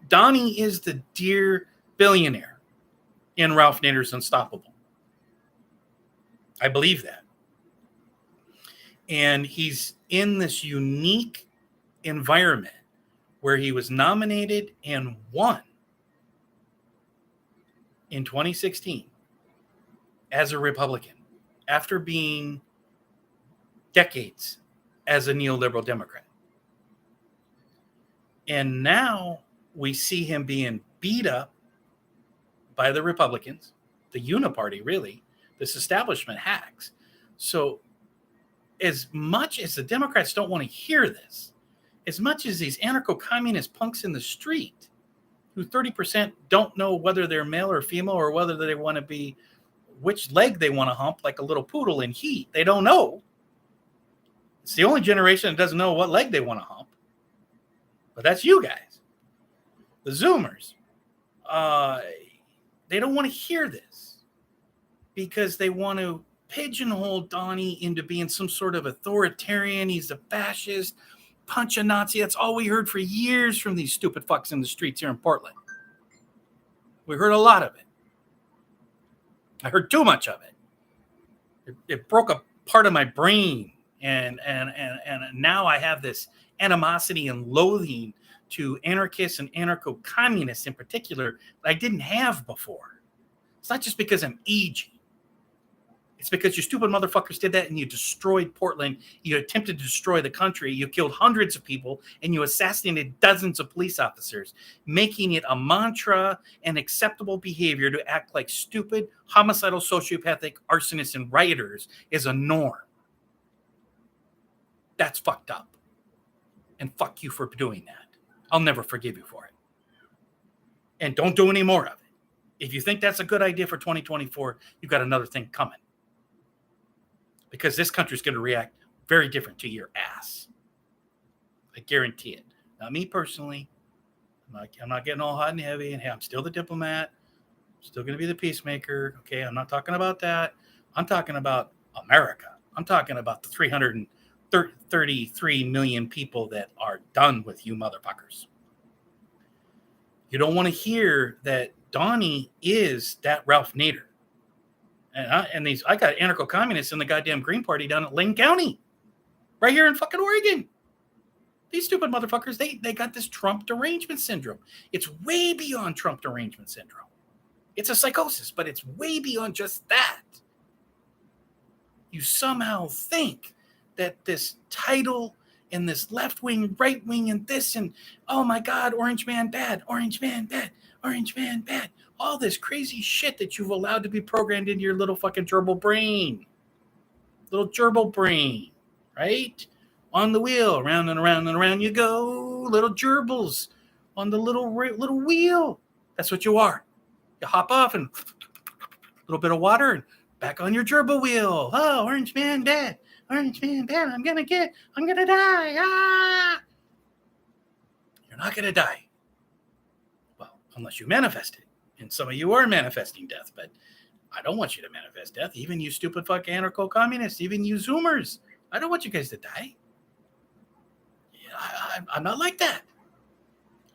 Donnie is the dear billionaire in Ralph Nader's Unstoppable. I believe that. And he's in this unique environment where he was nominated and won in 2016 as a Republican after being decades as a neoliberal Democrat. And now we see him being beat up by the Republicans, the uniparty, really, this establishment hacks. So as much as the Democrats don't want to hear this, as much as these anarcho-communist punks in the street who 30% don't know whether they're male or female or whether they want to be, which leg they want to hump like a little poodle in heat, they don't know. It's the only generation that doesn't know what leg they want to hump. But that's you guys, the Zoomers. They don't want to hear this because they want to pigeonhole Donnie into being some sort of authoritarian. He's a fascist, punch a Nazi. That's all we heard for years from these stupid fucks in the streets here in Portland. We heard a lot of it. I heard too much of it. It broke a part of my brain And now I have this animosity and loathing to anarchists and anarcho-communists in particular that I didn't have before. It's not just because I'm aging. It's because you stupid motherfuckers did that and you destroyed Portland. You attempted to destroy the country. You killed hundreds of people and you assassinated dozens of police officers, making it a mantra and acceptable behavior to act like stupid, homicidal, sociopathic arsonists and rioters is a norm. That's fucked up. And fuck you for doing that. I'll never forgive you for it. And don't do any more of it. If you think that's a good idea for 2024, you've got another thing coming. Because this country's going to react very different to your ass. I guarantee it. Not me personally. I'm not getting all hot and heavy. And hey, I'm still the diplomat. I'm still going to be the peacemaker. Okay, I'm not talking about that. I'm talking about America. I'm talking about the 333 million people that are done with you motherfuckers. You don't want to hear that Donnie is that Ralph Nader. I got anarcho-communists in the goddamn Green Party down at Lane County, right here in fucking Oregon. These stupid motherfuckers, they got this Trump derangement syndrome. It's way beyond Trump derangement syndrome. It's a psychosis, but it's way beyond just that. You somehow think that this title and this left wing, right wing, and this, and oh my God, Orange Man bad, Orange Man bad, Orange Man bad. All this crazy shit that you've allowed to be programmed into your little fucking gerbil brain. Little gerbil brain, right? On the wheel, around and around and around you go. Little gerbils on the little wheel. That's what you are. You hop off and a little bit of water and back on your gerbil wheel. Oh, Orange Man dead. Orange Man dead. I'm going to die. Ah! You're not going to die. Well, unless you manifest it. And some of you are manifesting death, but I don't want you to manifest death. Even you stupid fucking anarcho-communists, even you Zoomers. I don't want you guys to die. I'm not like that.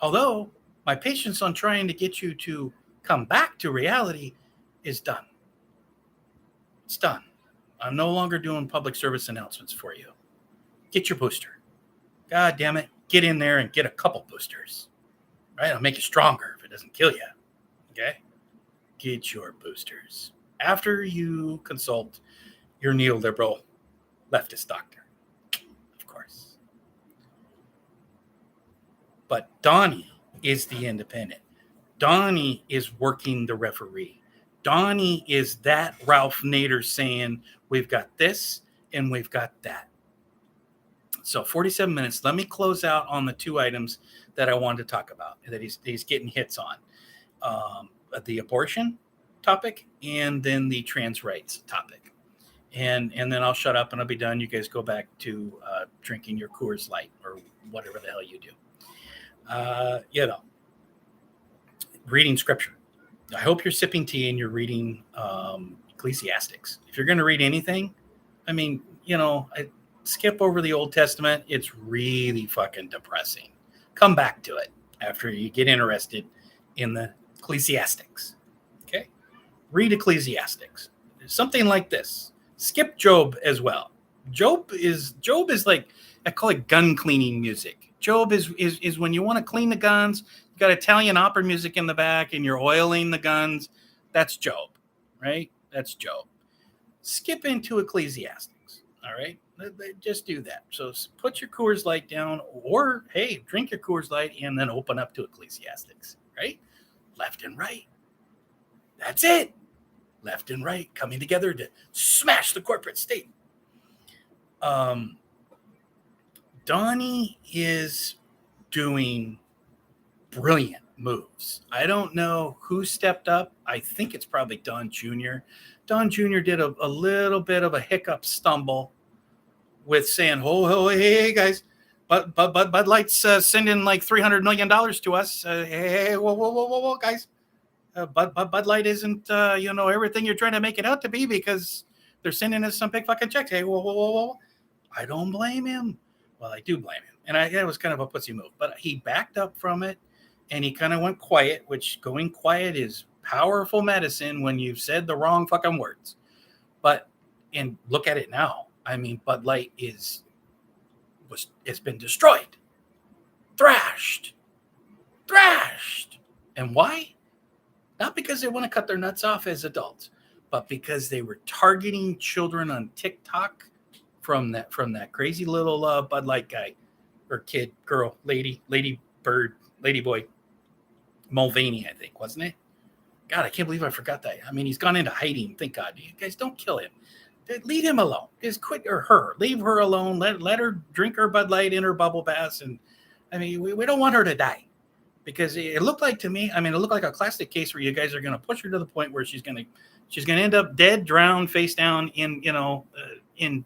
Although my patience on trying to get you to come back to reality is done. It's done. I'm no longer doing public service announcements for you. Get your booster. God damn it. Get in there and get a couple boosters. Right? It'll make you stronger if it doesn't kill you. Okay? Get your boosters. After you consult your neoliberal leftist doctor. Of course. But Donnie is the independent. Donnie is working the referee. Donnie is that Ralph Nader saying, we've got this and we've got that. So 47 minutes. Let me close out on the two items that I wanted to talk about that he's getting hits on. The abortion topic and then the trans rights topic. And then I'll shut up and I'll be done. You guys go back to drinking your Coors Light or whatever the hell you do. Reading scripture. I hope you're sipping tea and you're reading Ecclesiastics. If you're going to read anything, I skip over the Old Testament. It's really fucking depressing. Come back to it after you get interested in the Ecclesiastics. Okay? Read Ecclesiastics. Something like this. Skip Job as well. Job is like, I call it gun cleaning music. Job is when you want to clean the guns, you got Italian opera music in the back and you're oiling the guns. That's Job, right? That's Job. Skip into Ecclesiastics, all right? Just do that. So put your Coors Light down or, hey, drink your Coors Light and then open up to Ecclesiastics, right? Left and right. That's it. Left and right coming together to smash the corporate state. Donnie is doing brilliant moves. I don't know who stepped up. I think it's probably Don Jr. Don Jr. did a little bit of a hiccup stumble with saying, oh hey guys, Bud Light's sending like $300 million to us. Hey, whoa, guys. Bud Light isn't, everything you're trying to make it out to be because they're sending us some big fucking checks. Hey, whoa. I don't blame him. Well, I do blame him. And it was kind of a pussy move. But he backed up from it and he kind of went quiet, which going quiet is powerful medicine when you've said the wrong fucking words. And look at it now. I mean, Bud Light has been destroyed, thrashed. And why? Not because they want to cut their nuts off as adults, but because they were targeting children on TikTok from that crazy little Bud Light guy or kid, girl, lady bird, lady boy, Mulvaney, I think, wasn't it? God, I can't believe I forgot that. I mean, he's gone into hiding. Thank God. You guys don't kill him. Leave him alone. Just quit, or her. Leave her alone. Let her drink her Bud Light in her bubble baths. And I mean, we don't want her to die, because it looked like to me. I mean, it looked like a classic case where you guys are going to push her to the point where she's going to end up dead, drowned, face down in in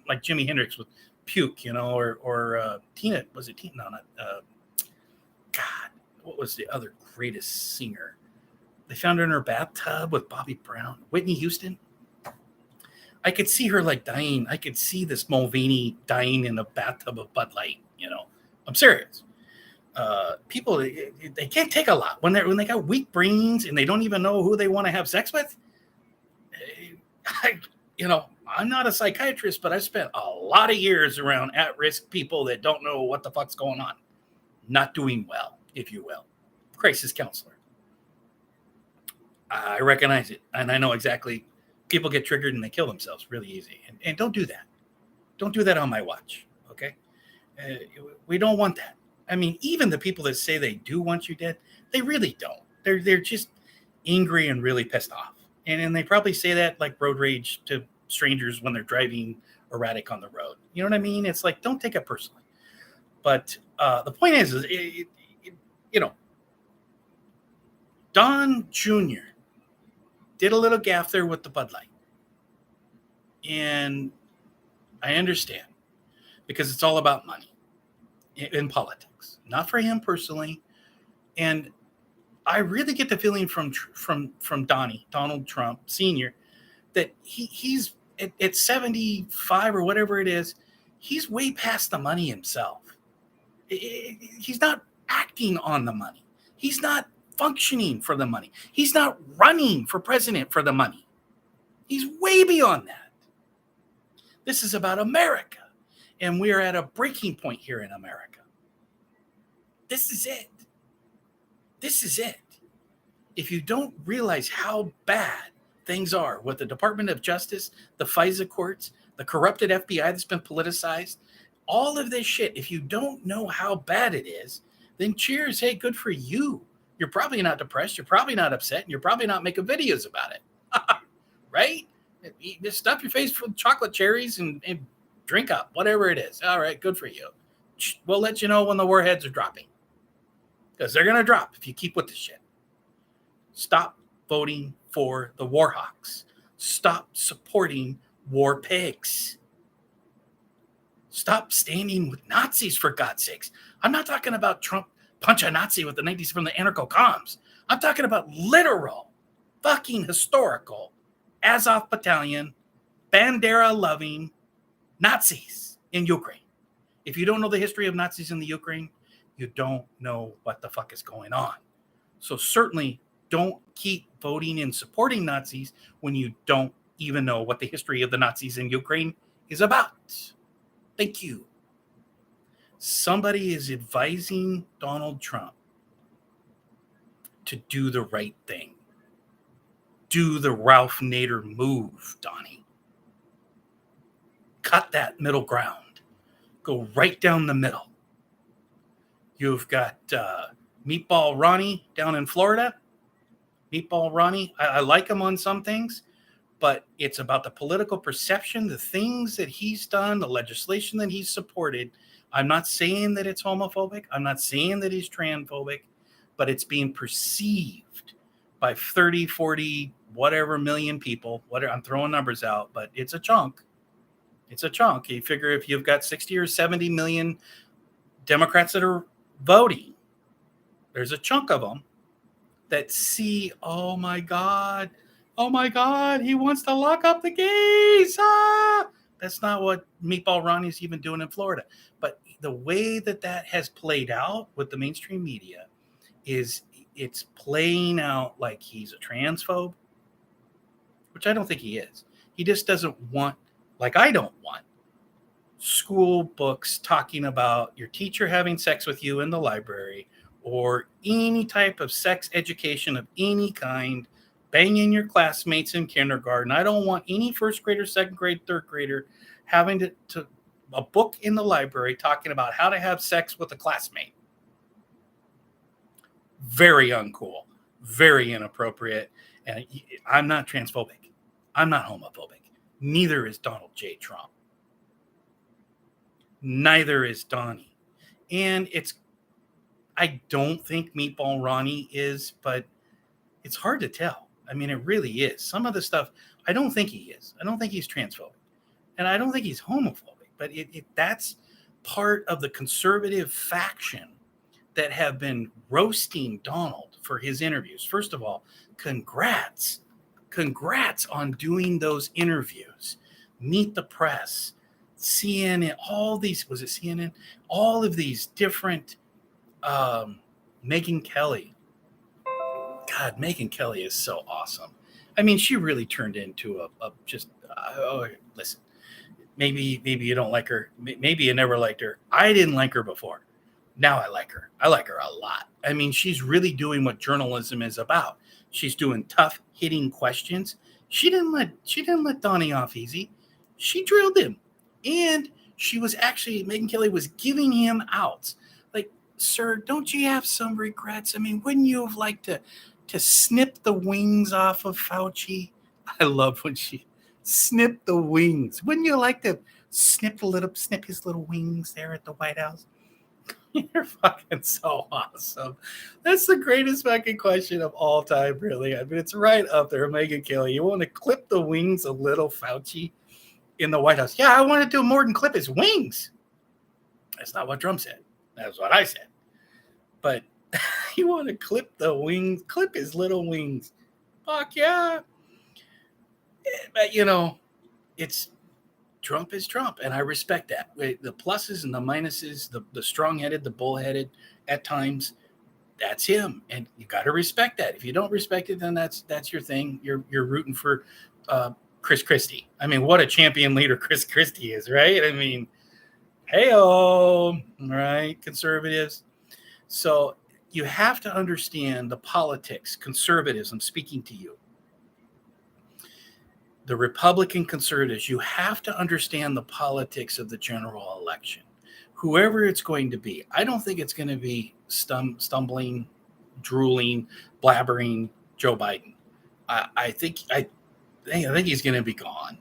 like Jimi Hendrix with puke, or Tina. Was it Tina? No, not. God, what was the other greatest singer? They found her in her bathtub with Bobby Brown, Whitney Houston. I could see her like dying. I could see this Mulvaney dying in a bathtub of Bud Light. I'm serious. People, they can't take a lot when they got weak brains and they don't even know who they want to have sex with. I'm not a psychiatrist, but I've spent a lot of years around at-risk people that don't know what the fuck's going on. Not doing well, if you will. Crisis counselor. I recognize it, and I know exactly. People get triggered and they kill themselves really easy. And don't do that. Don't do that on my watch, okay? We don't want that. I mean, even the people that say they do want you dead, they really don't. They're just angry and really pissed off. And they probably say that like road rage to strangers when they're driving erratic on the road. You know what I mean? It's like, don't take it personally. But the point is Don Jr. did a little gaffe there with the Bud Light. And I understand, because it's all about money in politics, not for him personally. And I really get the feeling from Donald Trump Sr., that he's at 75 or whatever it is, he's way past the money himself. He's not acting on the money. He's not functioning for the money. He's not running for president for the money. He's way beyond that. This is about America, and we are at a breaking point here in America. This is it. This is it. If you don't realize how bad things are with the Department of Justice, the FISA courts, the corrupted FBI that's been politicized, all of this shit, if you don't know how bad it is, then cheers. Hey, good for you. You're probably not depressed. You're probably not upset. And you're probably not making videos about it. Right? Just stuff your face full of chocolate cherries and drink up, whatever it is. All right, good for you. We'll let you know when the warheads are dropping, because they're going to drop if you keep with this shit. Stop voting for the war hawks. Stop supporting war pigs. Stop standing with Nazis, for God's sakes. I'm not talking about Trump punch a Nazi with the 90s from the anarcho-comms. I'm talking about literal, fucking historical Azov Battalion, Bandera-loving Nazis in Ukraine. If you don't know the history of Nazis in the Ukraine, you don't know what the fuck is going on. So certainly don't keep voting and supporting Nazis when you don't even know what the history of the Nazis in Ukraine is about. Thank you. Somebody is advising Donald Trump to do the right thing. Do the Ralph Nader move, Donnie. Cut that middle ground. Go right down the middle. You've got Meatball Ronnie down in Florida. Meatball Ronnie, I like him on some things, but it's about the political perception, the things that he's done, the legislation that he's supported. I'm not saying that it's homophobic. I'm not saying that he's transphobic, but it's being perceived by 30, 40, whatever million people. I'm throwing numbers out, but it's a chunk. It's a chunk. You figure if you've got 60 or 70 million Democrats that are voting, there's a chunk of them that see, oh my God, he wants to lock up the gays. That's not what Meatball Ronnie's even doing in Florida. But the way that has played out with the mainstream media is it's playing out like he's a transphobe, which I don't think he is. He just doesn't want Like, I don't want school books talking about your teacher having sex with you in the library or any type of sex education of any kind, banging your classmates in kindergarten. I don't want any first grader, second grade, third grader having to a book in the library talking about how to have sex with a classmate. Very uncool, very inappropriate. And I'm not transphobic. I'm not homophobic. Neither is Donald J. Trump. Neither is Donnie. And I don't think Meatball Ronnie is, but it's hard to tell. I mean, it really is. Some of the stuff, I don't think he is. I don't think he's transphobic. And I don't think he's homophobic. But that's part of the conservative faction that have been roasting Donald for his interviews. First of all, congrats. Congrats on doing those interviews. Meet the Press, CNN, all these, was it CNN? All of these different, Megyn Kelly. God, Megyn Kelly is so awesome. I mean, she really turned into a just, listen, maybe you don't like her. Maybe you never liked her. I didn't like her before. Now I like her. I like her a lot. I mean, she's really doing what journalism is about. She's doing tough hitting questions. She didn't let Donnie off easy. She drilled him. And she was actually, Megyn Kelly was giving him outs. Like, sir, don't you have some regrets? I mean, wouldn't you have liked to snip the wings off of Fauci? I love when she snipped the wings. Wouldn't you like to snip his little wings there at the White House? You're fucking so awesome. That's the greatest fucking question of all time, really. I mean, it's right up there, Megyn Kelly. You want to clip the wings of little Fauci in the White House? Yeah, I want to do more than clip his wings. That's not what Trump said. That's what I said. But you want to clip the wings, clip his little wings. Fuck yeah. But, it's Trump is Trump, and I respect that. The pluses and the minuses, the strong-headed, the bull-headed at times, that's him, and you got to respect that. If you don't respect it, then that's your thing. You're rooting for Chris Christie. I mean, what a champion leader Chris Christie is, right? I mean, hey-oh, right, conservatives. So you have to understand the politics, conservatives, I'm speaking to you. The Republican conservatives, you have to understand the politics of the general election. Whoever it's going to be, I don't think it's going to be stumbling, drooling, blabbering Joe Biden. I think he's going to be gone.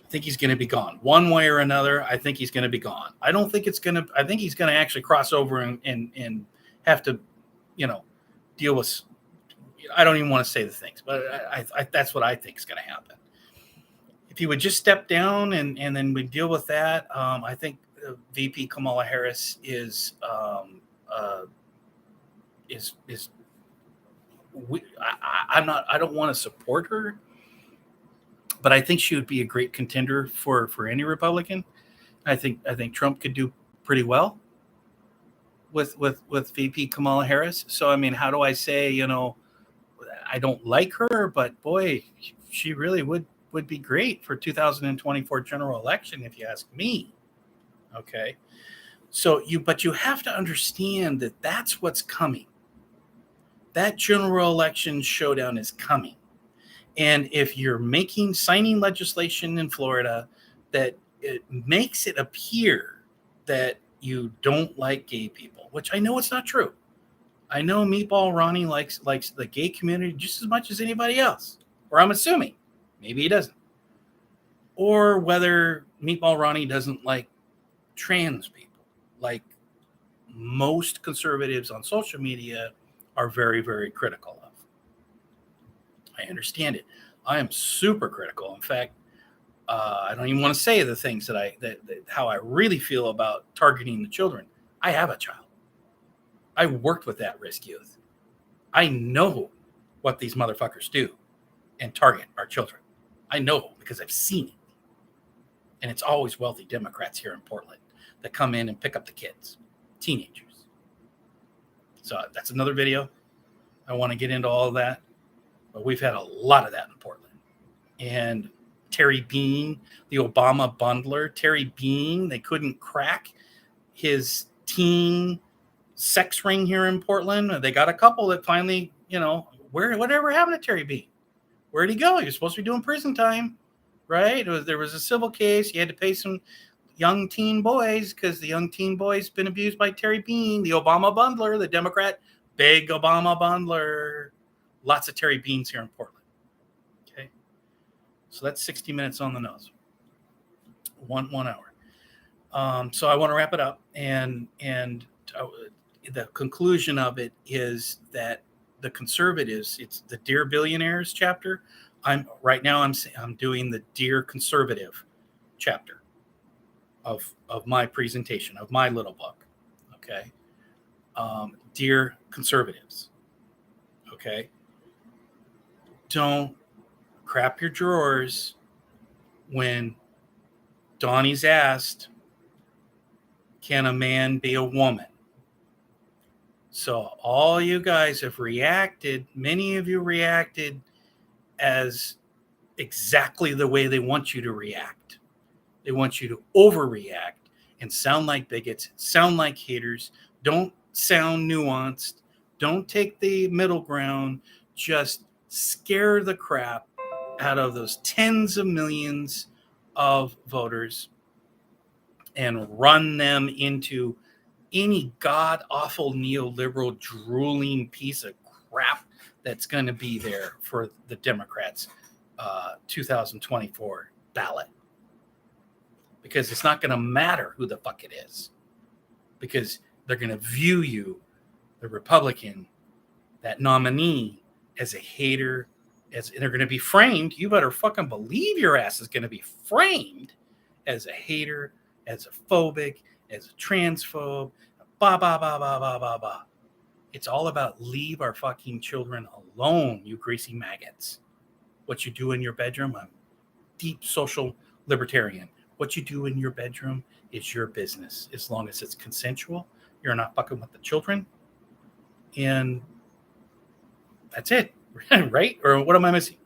I think he's going to be gone one way or another. I think he's going to be gone. I don't think it's going to. I think he's going to actually cross over and have to, deal with. I don't even want to say the things, but I that's what I think is going to happen. If he would just step down and then we deal with that, I think VP Kamala Harris is I don't want to support her, but I think she would be a great contender for any Republican. I think Trump could do pretty well with VP Kamala Harris. So I mean, how do I say, I don't like her, but boy, she really would be great for 2024 general election, if you ask me. Okay. So but you have to understand that that's what's coming. That general election showdown is coming. And if you're signing legislation in Florida that it makes it appear that you don't like gay people, which I know it's not true. I know Meatball Ronnie likes the gay community just as much as anybody else, or I'm assuming. Maybe he doesn't. Or whether Meatball Ronnie doesn't like trans people, like most conservatives on social media are very, very critical of. I understand it. I am super critical. In fact, I don't even want to say the things that how I really feel about targeting the children. I have a child. I worked with at-risk youth. I know what these motherfuckers do and target our children. I know because I've seen it. And it's always wealthy Democrats here in Portland that come in and pick up the kids, teenagers. So that's another video. I want to get into all of that. But we've had a lot of that in Portland. And Terry Bean, the Obama bundler, Terry Bean. They couldn't crack his teen sex ring here in Portland. They got a couple that finally, whatever happened to Terry Bean? Where'd he go? He was supposed to be doing prison time, right? There was a civil case. You had to pay some young teen boys because the young teen boys been abused by Terry Bean, the Obama bundler, the Democrat, big Obama bundler. Lots of Terry Beans here in Portland. Okay. So that's 60 minutes on the nose. One hour. So I want to wrap it up. And the conclusion of it is that the conservatives, it's the Dear Billionaires chapter. I'm doing the Dear Conservative chapter of my presentation, of my little book. Okay. Dear conservatives. Okay. Don't crap your drawers when Donnie's asked, can a man be a woman? So all you guys have reacted, many of you reacted as exactly the way they want you to react. They want you to overreact and sound like bigots, sound like haters. Don't sound nuanced. Don't take the middle ground. Just scare the crap out of those tens of millions of voters and run them into any god-awful neoliberal drooling piece of crap that's going to be there for the Democrats' 2024 ballot. Because it's not going to matter who the fuck it is. Because they're going to view you, the Republican, that nominee, as a hater. And they're going to be framed. You better fucking believe your ass is going to be framed as a hater, as a phobic, as a transphobe, blah, blah, blah, blah, blah, blah, blah. It's all about leave our fucking children alone, you greasy maggots. What you do in your bedroom, I'm deep social libertarian. What you do in your bedroom is your business. As long as it's consensual, you're not fucking with the children. And that's it, right? Or what am I missing?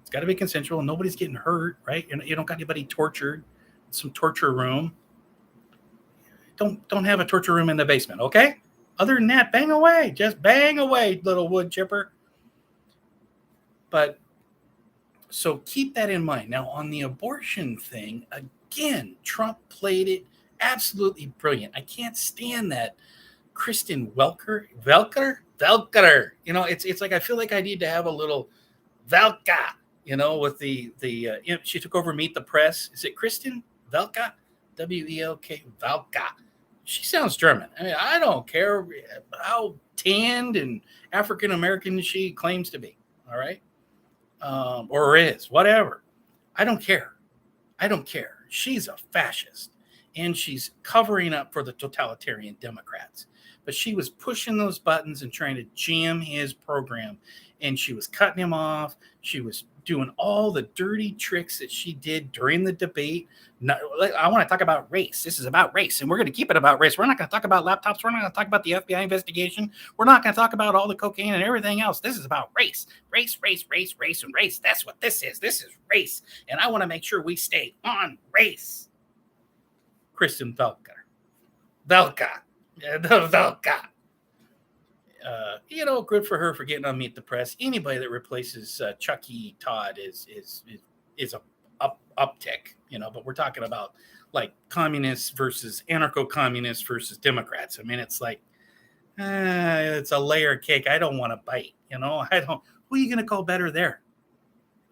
It's got to be consensual. Nobody's getting hurt, right? You don't got anybody tortured. Some torture room. Don't have a torture room in the basement, okay? Other than that, bang away. Just bang away, little wood chipper. But so keep that in mind. Now, on the abortion thing, again, Trump played it absolutely brilliant. I can't stand that Kristen Welker. It's like I feel like I need to have a little Velka, with the she took over Meet the Press. Is it Kristen Velka? W-E-L-K, Velka. She sounds German. I mean, I don't care how tanned and African American she claims to be. All right. Or is, whatever. I don't care. She's a fascist and she's covering up for the totalitarian Democrats. But she was pushing those buttons and trying to jam his program. And she was cutting him off. She was doing all the dirty tricks that she did during the debate. I want to talk about race. This is about race, and we're going to keep it about race. We're not going to talk about laptops. We're not going to talk about the FBI investigation. We're not going to talk about all the cocaine and everything else. This is about race. Race, and race. That's what this is. This is race. And I want to make sure we stay on race. Kristen Velka. Good for her for getting on Meet the Press. Anybody that replaces Chucky Todd is a uptick, but we're talking about like communists versus anarcho-communists versus Democrats. I mean, it's like, it's a layer cake. I don't want to bite, who are you going to call better there?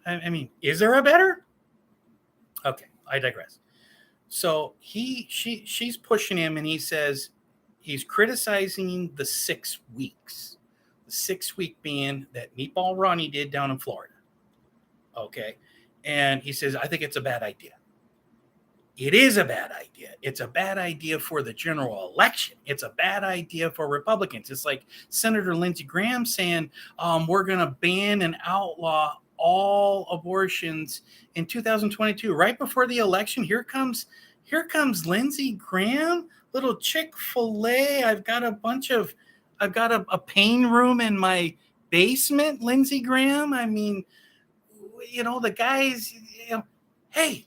I mean, is there a better? Okay, I digress. So she's pushing him and he says, he's criticizing the 6 weeks. The 6-week ban that Meatball Ronnie did down in Florida. Okay. And he says, I think it's a bad idea. It is a bad idea. It's a bad idea for the general election. It's a bad idea for Republicans. It's like Senator Lindsey Graham saying, we're going to ban and outlaw all abortions in 2022. Right before the election, here comes Lindsey Graham. Little Chick-fil-A. I've got a pain room in my basement, Lindsey Graham. I mean, the guys, Hey,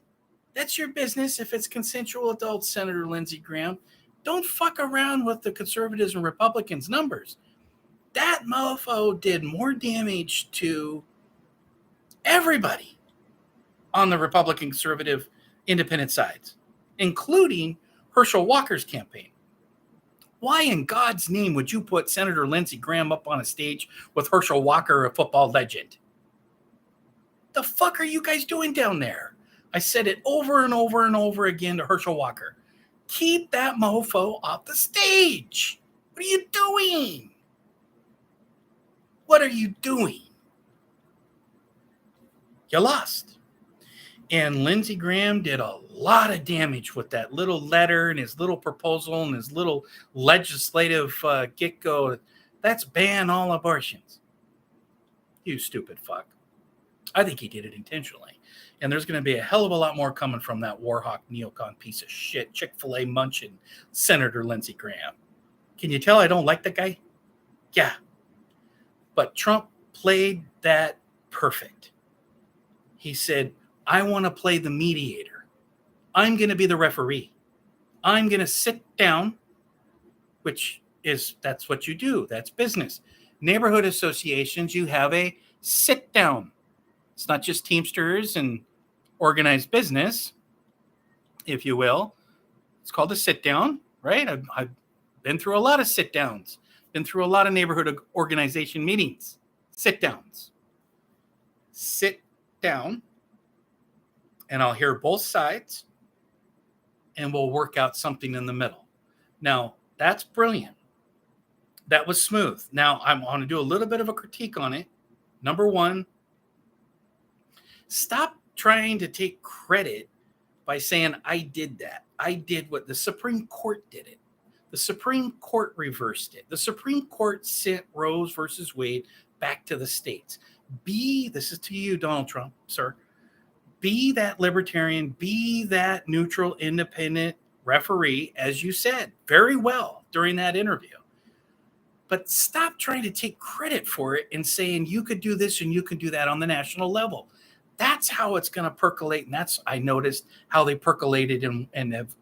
that's your business if it's consensual adults, Senator Lindsey Graham. Don't fuck around with the conservatives and Republicans' numbers. That mofo did more damage to everybody on the Republican, conservative, independent sides, including Herschel Walker's campaign. Why in God's name would you put Senator Lindsey Graham up on a stage with Herschel Walker, a football legend? The fuck are you guys doing down there? I said it over and over and over again to Herschel Walker. Keep that mofo off the stage. What are you doing? What are you doing? You lost. And Lindsey Graham did a lot of damage with that little letter and his little proposal and his little legislative get-go. That's ban all abortions. You stupid fuck. I think he did it intentionally. And there's going to be a hell of a lot more coming from that Warhawk neocon piece of shit, Chick-fil-A munching Senator Lindsey Graham. Can you tell I don't like the guy? Yeah. But Trump played that perfect. He said, I want to play the mediator. I'm going to be the referee. I'm going to sit down, that's what you do. That's business. Neighborhood associations, you have a sit down. It's not just Teamsters and organized business, if you will. It's called a sit down, right? I've been through a lot of sit downs, been through a lot of neighborhood organization meetings, sit downs. Sit down, and I'll hear both sides, and we'll work out something in the middle. Now, that's brilliant. That was smooth. Now, I want to do a little bit of a critique on it. Number one, stop trying to take credit by saying, I did that. I did what the Supreme Court did it. The Supreme Court reversed it. The Supreme Court sent Roe versus Wade back to the states. This is to you, Donald Trump, sir. Be that libertarian, be that neutral, independent referee, as you said very well during that interview. But stop trying to take credit for it and saying you could do this and you could do that on the national level. That's how it's going to percolate. And that's, I noticed, how they percolated and have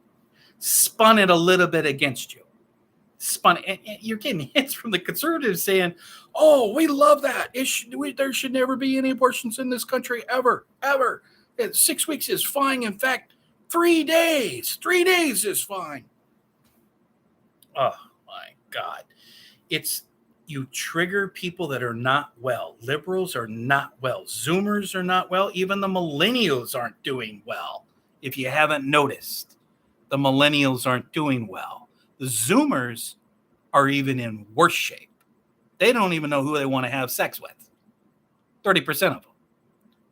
spun it a little bit against you. Spun it. And you're getting hits from the conservatives saying, oh, we love that. There should never be any abortions in this country ever. 6 weeks is fine. In fact, 3 days. 3 days is fine. Oh, my God. You trigger people that are not well. Liberals are not well. Zoomers are not well. Even the millennials aren't doing well. If you haven't noticed, the millennials aren't doing well. The Zoomers are even in worse shape. They don't even know who they want to have sex with. 30% of them.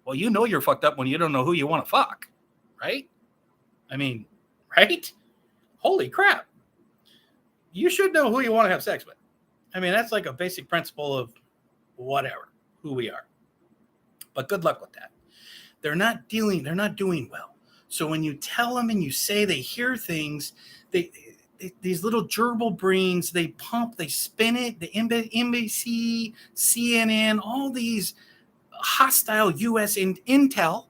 Well, you know you're fucked up when you don't know who you want to fuck, right? I mean, right? Holy crap. You should know who you want to have sex with. I mean, that's like a basic principle of whatever, who we are. But good luck with that. They're not doing well. So when you tell them and you say they hear things, these little gerbil brains, they pump, they spin it, the NBC, CNN, all these hostile U.S. intel.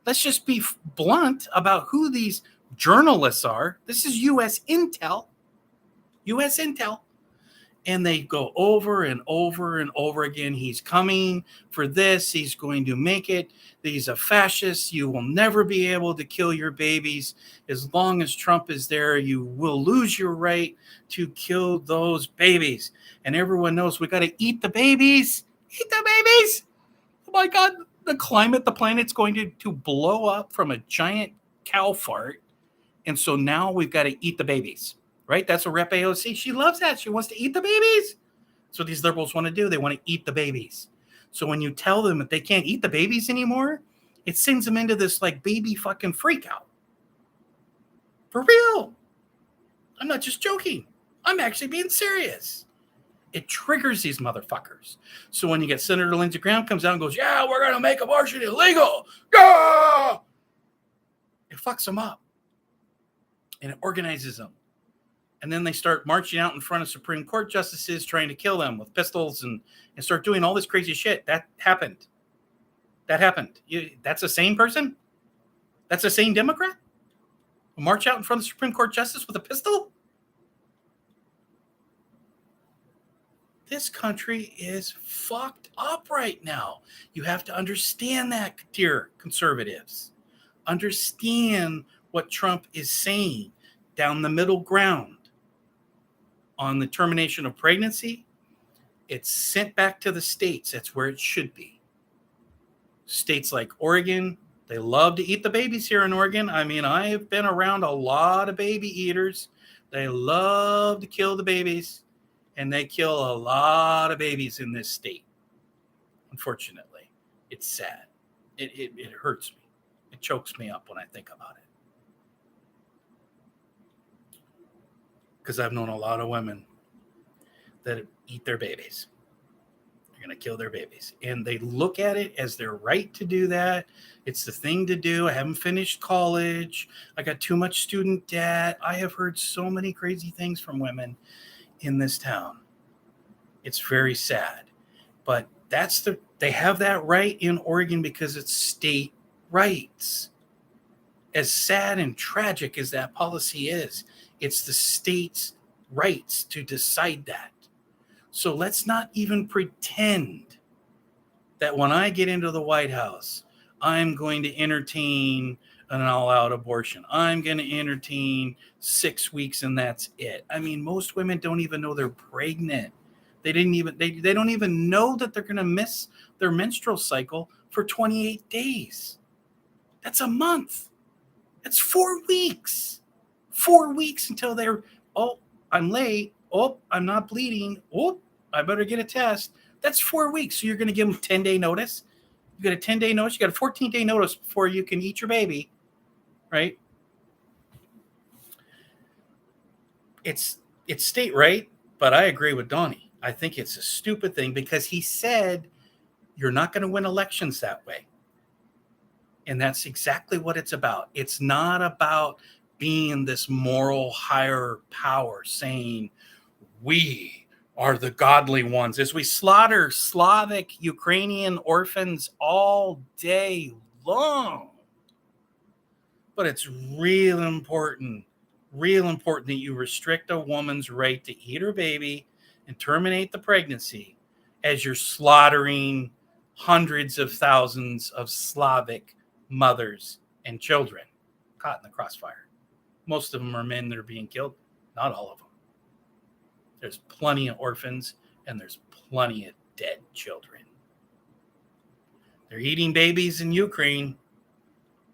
Let's just be blunt about who these journalists are. This is U.S. intel. U.S. intel. And they go over and over and over again. He's coming for this. He's going to make it. He's a fascist. You will never be able to kill your babies. As long as Trump is there, you will lose your right to kill those babies. And everyone knows we got to eat the babies. Eat the babies. Oh my God, the planet's going to blow up from a giant cow fart. And so now we've got to eat the babies. Right? That's what Rep. AOC. She loves that. She wants to eat the babies. That's what these liberals want to do. They want to eat the babies. So when you tell them that they can't eat the babies anymore, it sends them into this like baby fucking freak out. For real. I'm not just joking. I'm actually being serious. It triggers these motherfuckers. So when you get Senator Lindsey Graham comes out and goes, yeah, we're going to make abortion illegal. Yeah! It fucks them up. And it organizes them. And then they start marching out in front of Supreme Court justices trying to kill them with pistols and start doing all this crazy shit. That happened. That's a sane person? That's a sane Democrat? A march out in front of the Supreme Court justice with a pistol? This country is fucked up right now. You have to understand that, dear conservatives. Understand what Trump is saying down the middle ground on the termination of pregnancy. It's sent back to the states. That's where it should be. States like Oregon, they love to eat the babies here in Oregon. I mean, I have been around a lot of baby eaters. They love to kill the babies, and they kill a lot of babies in this state. Unfortunately, it's sad. It hurts me. It chokes me up when I think about it. Because I've known a lot of women that eat their babies. They're going to kill their babies. And they look at it as their right to do that. It's the thing to do. I haven't finished college. I got too much student debt. I have heard so many crazy things from women in this town. It's very sad. But they have that right in Oregon because it's state rights. As sad and tragic as that policy is, it's the state's rights to decide that. So let's not even pretend that when I get into the White House, I'm going to entertain an all-out abortion. I'm going to entertain 6 weeks and that's it. I mean, most women don't even know they're pregnant. They don't even know that they're going to miss their menstrual cycle for 28 days. That's a month. That's 4 weeks. 4 weeks until they're, I'm late. I'm not bleeding. I better get a test. That's 4 weeks. So you're going to give them 10-day notice. You got a 10-day notice. You got a 14-day notice before you can eat your baby, right? It's state right, but I agree with Donnie. I think it's a stupid thing because he said you're not going to win elections that way. And that's exactly what it's about. It's not about being this moral higher power saying we are the godly ones as we slaughter Slavic Ukrainian orphans all day long. But it's real important that you restrict a woman's right to eat her baby and terminate the pregnancy as you're slaughtering hundreds of thousands of Slavic mothers and children caught in the crossfire. Most of them are men that are being killed, not all of them. There's plenty of orphans and there's plenty of dead children. They're eating babies in Ukraine,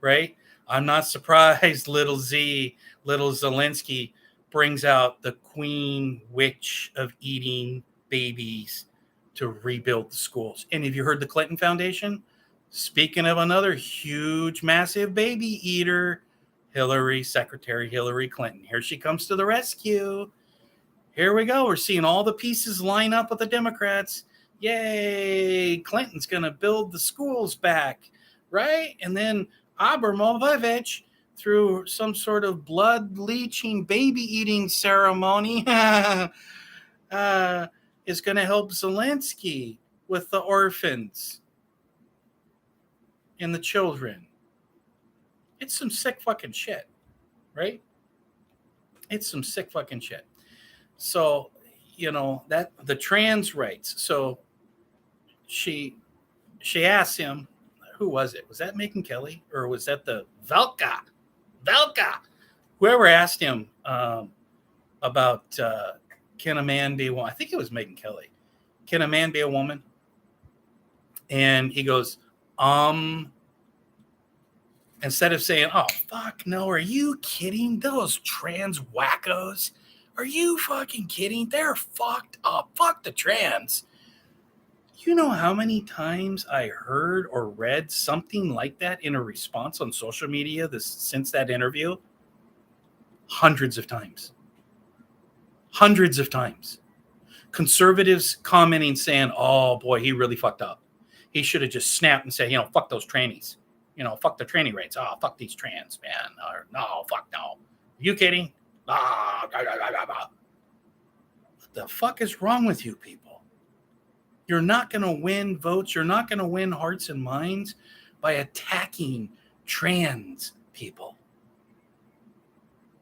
right? I'm not surprised little Zelensky brings out the queen witch of eating babies to rebuild the schools. And have you heard the Clinton Foundation? Speaking of another huge, massive baby eater, Secretary Hillary Clinton. Here she comes to the rescue. Here we go. We're seeing all the pieces line up with the Democrats. Yay, Clinton's going to build the schools back, right? And then Abramovich, through some sort of blood-leeching, baby-eating ceremony, is going to help Zelensky with the orphans and the children. It's some sick fucking shit, right? It's some sick fucking shit. So, that the trans rights. So she asked him, who was it? Was that Megyn Kelly or was that the Velka? Whoever asked him about can a man be a woman? I think it was Megyn Kelly. Can a man be a woman? And he goes, instead of saying, oh, fuck no, are you kidding? Those trans wackos. Are you fucking kidding? They're fucked up. Fuck the trans. You know how many times I heard or read something like that in a response on social media since that interview? Hundreds of times. Conservatives commenting saying, oh boy, he really fucked up. He should have just snapped and said, fuck those trannies. Fuck the tranny rights. Oh, fuck these trans, man. Or, no, fuck no. Are you kidding? What the fuck is wrong with you people? You're not going to win votes. You're not going to win hearts and minds by attacking trans people.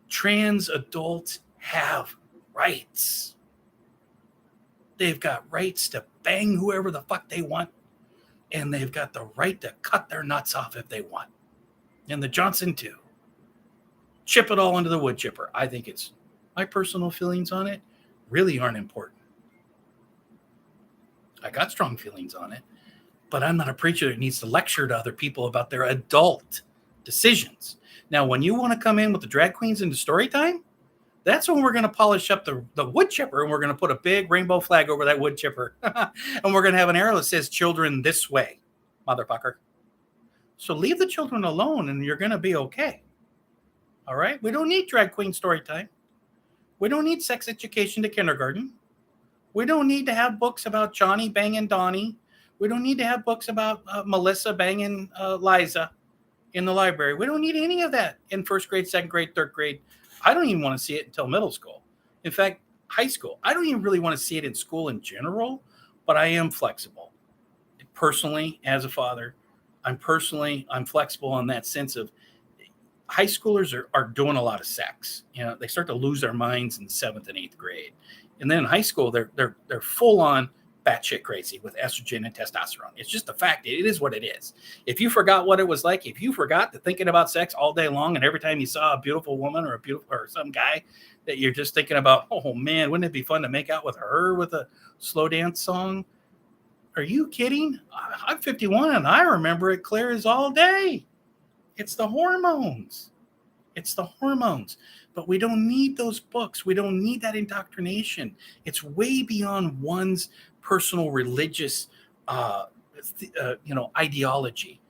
Trans adults have rights. They've got rights to bang whoever the fuck they want, and they've got the right to cut their nuts off if they want. And the Johnson too. Chip it all into the wood chipper. I think it's, my personal feelings on it really aren't important. I got strong feelings on it, but I'm not a preacher that needs to lecture to other people about their adult decisions. Now, when you want to come in with the drag queens into story time, that's when we're going to polish up the wood chipper, and we're going to put a big rainbow flag over that wood chipper. And we're going to have an arrow that says children this way, motherfucker. So leave the children alone and you're going to be okay. All right? We don't need drag queen story time. We don't need sex education to kindergarten. We don't need to have books about Johnny banging Donnie. We don't need to have books about Melissa banging Liza in the library. We don't need any of that in first grade, second grade, third grade. I don't even want to see it until middle school. In fact, high school. I don't even really want to see it in school in general, but I am flexible. Personally, as a father, I'm flexible in that sense of high schoolers are doing a lot of sex. You know, they start to lose their minds in 7th and 8th grade. And then in high school, they're full on batshit crazy with estrogen and testosterone. It's just a fact. It is what it is. If you forgot what it was like, if you forgot to thinking about sex all day long, and every time you saw a beautiful woman or some guy that you're just thinking about, oh man, wouldn't it be fun to make out with her with a slow dance song? Are you kidding? I'm 51 and I remember it clear as all day. It's the hormones. It's the hormones. But we don't need those books. We don't need that indoctrination. It's way beyond one's personal religious, ideology,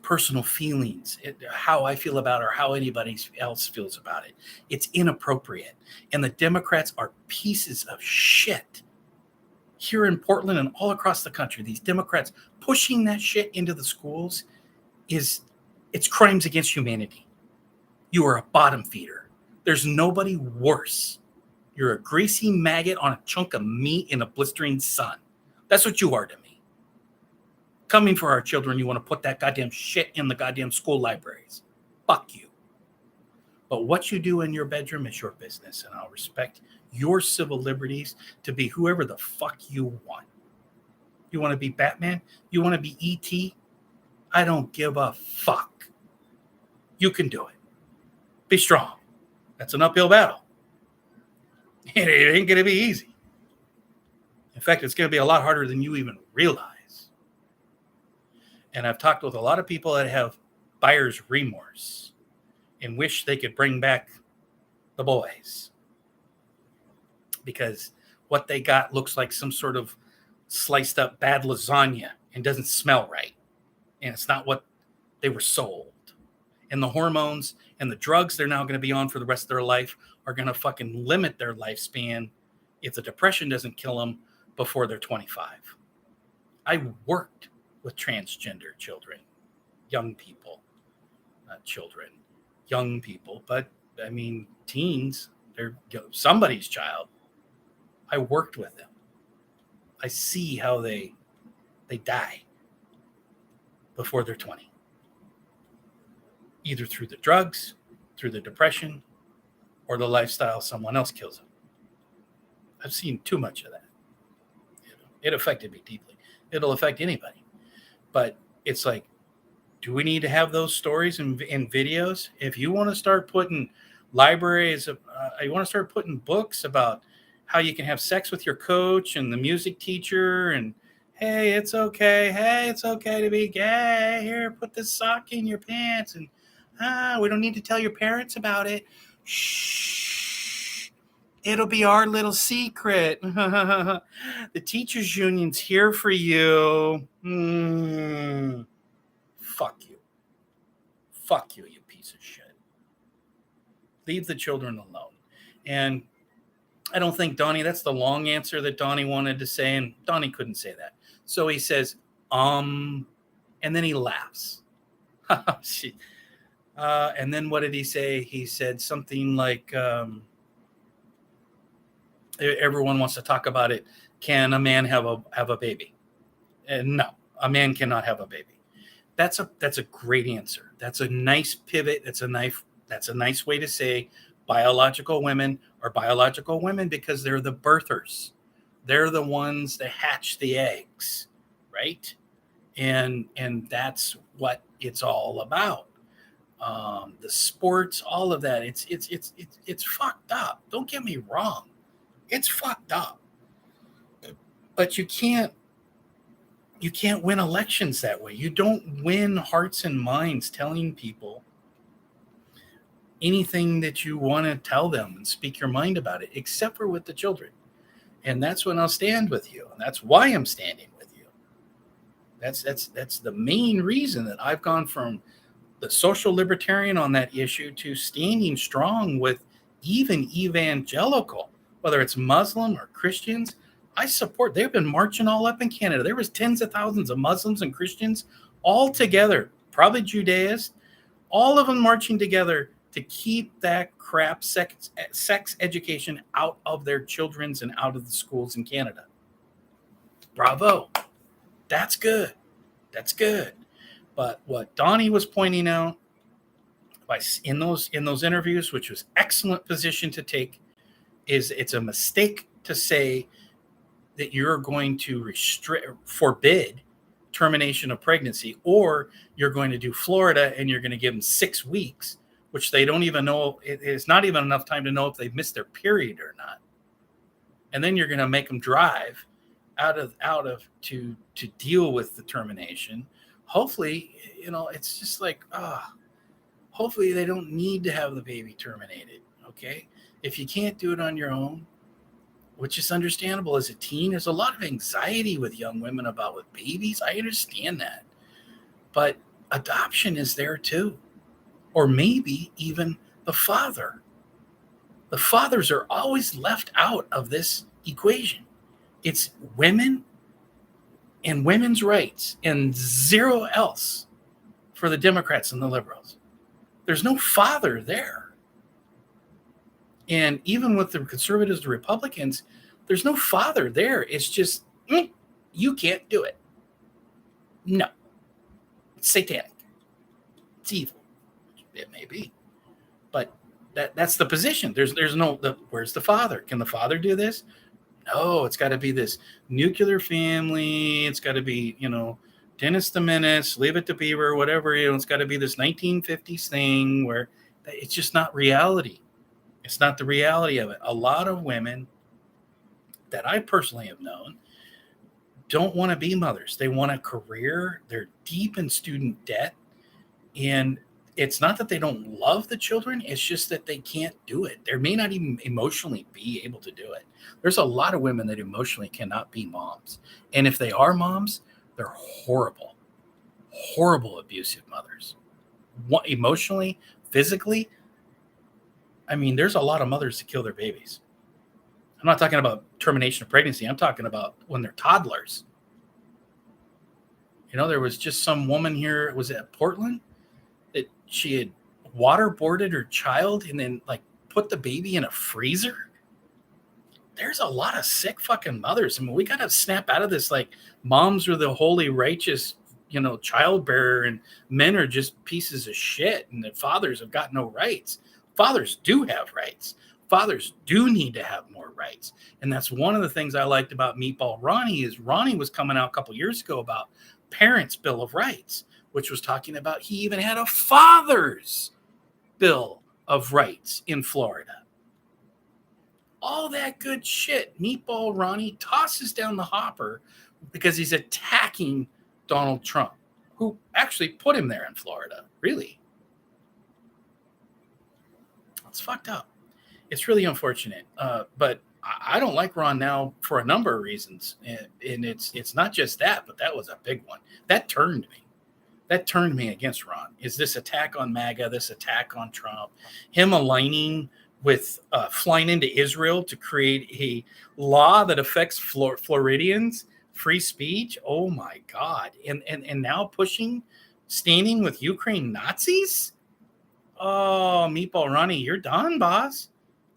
personal feelings, how I feel about it or how anybody else feels about it. It's inappropriate. And the Democrats are pieces of shit. Here in Portland and all across the country, these Democrats pushing that shit into the schools it's crimes against humanity. You are a bottom feeder. There's nobody worse. You're a greasy maggot on a chunk of meat in a blistering sun. That's what you are to me. Coming for our children, you want to put that goddamn shit in the goddamn school libraries. Fuck you. But what you do in your bedroom is your business, and I'll respect your civil liberties to be whoever the fuck you want. You want to be Batman? You want to be E.T.? I don't give a fuck. You can do it. Be strong. That's an uphill battle. It ain't going to be easy. In fact, it's going to be a lot harder than you even realize. And I've talked with a lot of people that have buyer's remorse and wish they could bring back the boys, because what they got looks like some sort of sliced up bad lasagna and doesn't smell right. And it's not what they were sold. And the hormones and the drugs they're now going to be on for the rest of their life are going to fucking limit their lifespan if the depression doesn't kill them before they're 25. I worked with transgender children, young people, not children, young people, but I mean, teens, they're somebody's child. I worked with them. I see how they die before they're 20. Either through the drugs, through the depression, or the lifestyle someone else kills them. I've seen too much of that. It affected me deeply. It'll affect anybody. But it's like, do we need to have those stories in videos? If you want to start putting libraries, you want to start putting books about how you can have sex with your coach and the music teacher, and hey, it's okay to be gay. Here, put this sock in your pants, and we don't need to tell your parents about it. Shh. It'll be our little secret. The teachers union's here for you. Fuck you. Fuck you, you piece of shit. Leave the children alone. And I don't think Donnie, that's the long answer that Donnie wanted to say, and Donnie couldn't say that. So he says, and then he laughs. And then what did he say? He said something like, everyone wants to talk about it. Can a man have a baby? And no, a man cannot have a baby. That's a great answer. That's a nice pivot. That's a nice way to say biological women are biological women because they're the birthers. They're the ones that hatch the eggs, right? And that's what it's all about. The sports, all of that. It's fucked up. Don't get me wrong. It's fucked up. But you can't win elections that way. You don't win hearts and minds telling people anything that you want to tell them and speak your mind about it, except for with the children. And that's when I'll stand with you. And that's why I'm standing with you. That's the main reason that I've gone from the social libertarian on that issue to standing strong with even evangelical, whether it's Muslim or Christians. I support. They've been marching all up in Canada. There was tens of thousands of Muslims and Christians all together, probably Judaists, all of them marching together to keep that crap sex education out of their children's and out of the schools in Canada. Bravo. That's good. That's good. But what Donnie was pointing out in those interviews, which was excellent position to take, is it's a mistake to say that you're going to forbid termination of pregnancy, or you're going to do Florida and you're going to give them 6 weeks, which they don't even know. It's not even enough time to know if they've missed their period or not. And then you're going to make them drive out of to deal with the termination. Hopefully, it's just like, hopefully they don't need to have the baby terminated. Okay. If you can't do it on your own, which is understandable as a teen, there's a lot of anxiety with young women about with babies. I understand that. But adoption is there too. Or maybe even the father. The fathers are always left out of this equation. It's women and women's rights and zero else for the Democrats and the liberals. There's no father there. And even with the conservatives, the Republicans, there's no father there. It's just, you can't do it. No. It's satanic. It's evil. It may be. But that's the position. There's no, where's the father? Can the father do this? No, it's got to be this nuclear family. It's got to be, Dennis the Menace, Leave It to Beaver, whatever. It's got to be this 1950s thing where it's just not reality. It's not the reality of it. A lot of women that I personally have known don't want to be mothers. They want a career. They're deep in student debt. And it's not that they don't love the children. It's just that they can't do it. They may not even emotionally be able to do it. There's a lot of women that emotionally cannot be moms. And if they are moms, they're horrible, horrible abusive mothers. Emotionally, physically, there's a lot of mothers that kill their babies. I'm not talking about termination of pregnancy. I'm talking about when they're toddlers. There was just some woman here, was it at Portland, that she had waterboarded her child and then put the baby in a freezer. There's a lot of sick fucking mothers. We got to snap out of this. Moms are the holy righteous, child bearer, and men are just pieces of shit. And the fathers have got no rights. Fathers do have rights. Fathers do need to have more rights. And that's one of the things I liked about Meatball Ronnie is Ronnie was coming out a couple years ago about Parents' Bill of Rights, which was talking about he even had a father's Bill of Rights in Florida. All that good shit Meatball Ronnie tosses down the hopper because he's attacking Donald Trump, who actually put him there in Florida. Really. It's fucked up. It's really unfortunate. But I don't like Ron now for a number of reasons. And it's not just that, but that was a big one. That turned me. That turned me against Ron. Is this attack on MAGA, this attack on Trump, him aligning with flying into Israel to create a law that affects Floridians, free speech. Oh my God. And now standing with Ukraine Nazis. Oh, Meatball Ronnie, you're done, boss.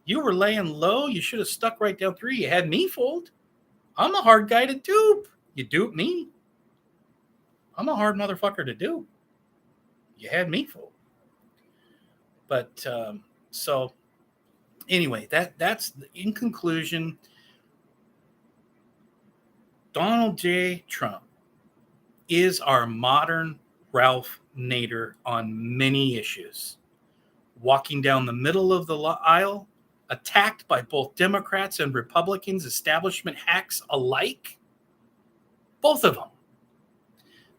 You were laying low. You should have stuck right down through. You had me fooled. I'm a hard guy to dupe. You dupe me. I'm a hard motherfucker to do. You had me fooled. But so anyway, that's in conclusion. Donald J. Trump is our modern Ralph Nader on many issues. Walking down the middle of the aisle, attacked by both Democrats and Republicans, establishment hacks alike. Both of them.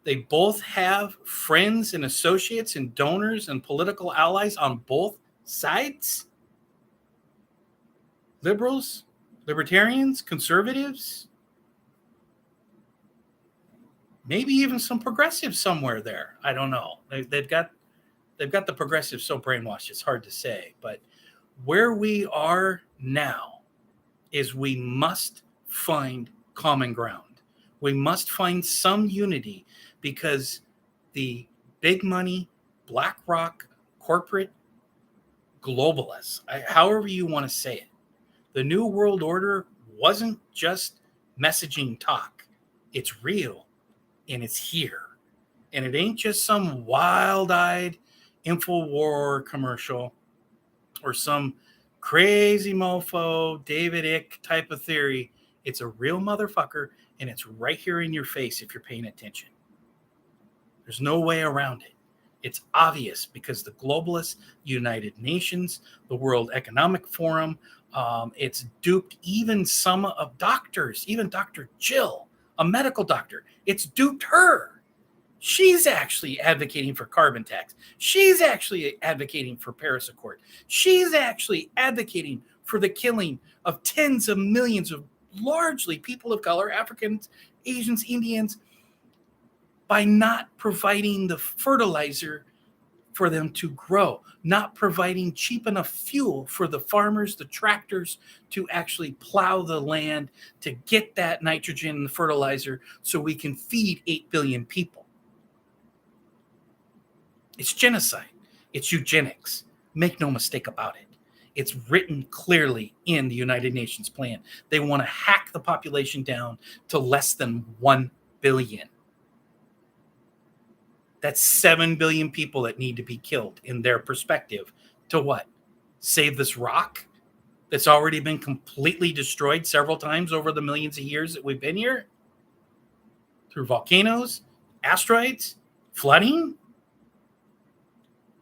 They both have friends and associates and donors and political allies on both sides. Liberals, libertarians, conservatives, maybe even some progressives somewhere there. I don't know. They've got the progressives so brainwashed, it's hard to say. But where we are now is we must find common ground. We must find some unity, because the big money, BlackRock, corporate globalists, however you want to say it, the New World Order wasn't just messaging talk. It's real, and it's here. And it ain't just some wild-eyed InfoWar commercial or some crazy mofo David Icke type of theory. It's a real motherfucker, and it's right here in your face if you're paying attention. There's no way around it. It's obvious, because the globalists, United Nations, the World Economic Forum, it's duped even some of doctors, even Dr. Jill, a medical doctor. It's duped her. She's actually advocating for carbon tax. She's actually advocating for Paris Accord. She's actually advocating for the killing of tens of millions of largely people of color, Africans, Asians, Indians, by not providing the fertilizer for them to grow, not providing cheap enough fuel for the farmers, the tractors, to actually plow the land to get that nitrogen and fertilizer so we can feed 8 billion people. It's genocide. It's eugenics. Make no mistake about it. It's written clearly in the United Nations plan. They want to hack the population down to less than 1 billion. That's 7 billion people that need to be killed in their perspective. To what? Save this rock that's already been completely destroyed several times over the millions of years that we've been here? Through volcanoes, asteroids, flooding?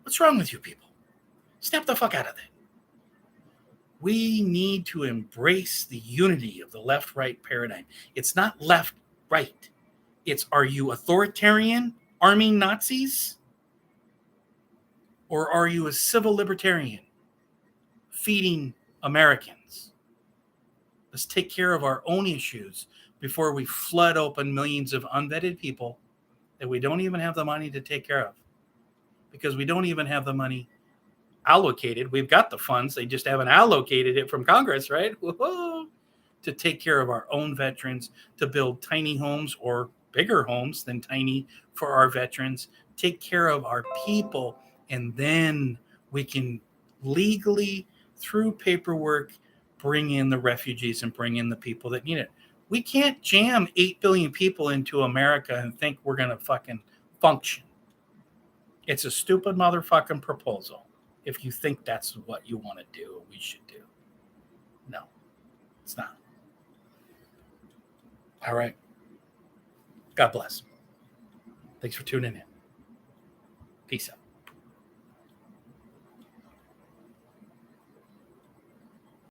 What's wrong with you people? Snap the fuck out of it. We need to embrace the unity of the left-right paradigm. It's not left-right. It's, are you authoritarian, arming Nazis? Or are you a civil libertarian, feeding Americans? Let's take care of our own issues before we flood open millions of unvetted people that we don't even have the money to take care of. Because we don't even have the money allocated. We've got the funds. They just haven't allocated it from Congress, right? Whoa. To take care of our own veterans, to build tiny homes or bigger homes than tiny for our veterans, take care of our people, and then we can legally, through paperwork, bring in the refugees and bring in the people that need it. We can't jam 8 billion people into America and think we're going to fucking function. It's a stupid motherfucking proposal if you think that's what you want to do or we should do. No, it's not. All right. God bless. Thanks for tuning in. Peace out.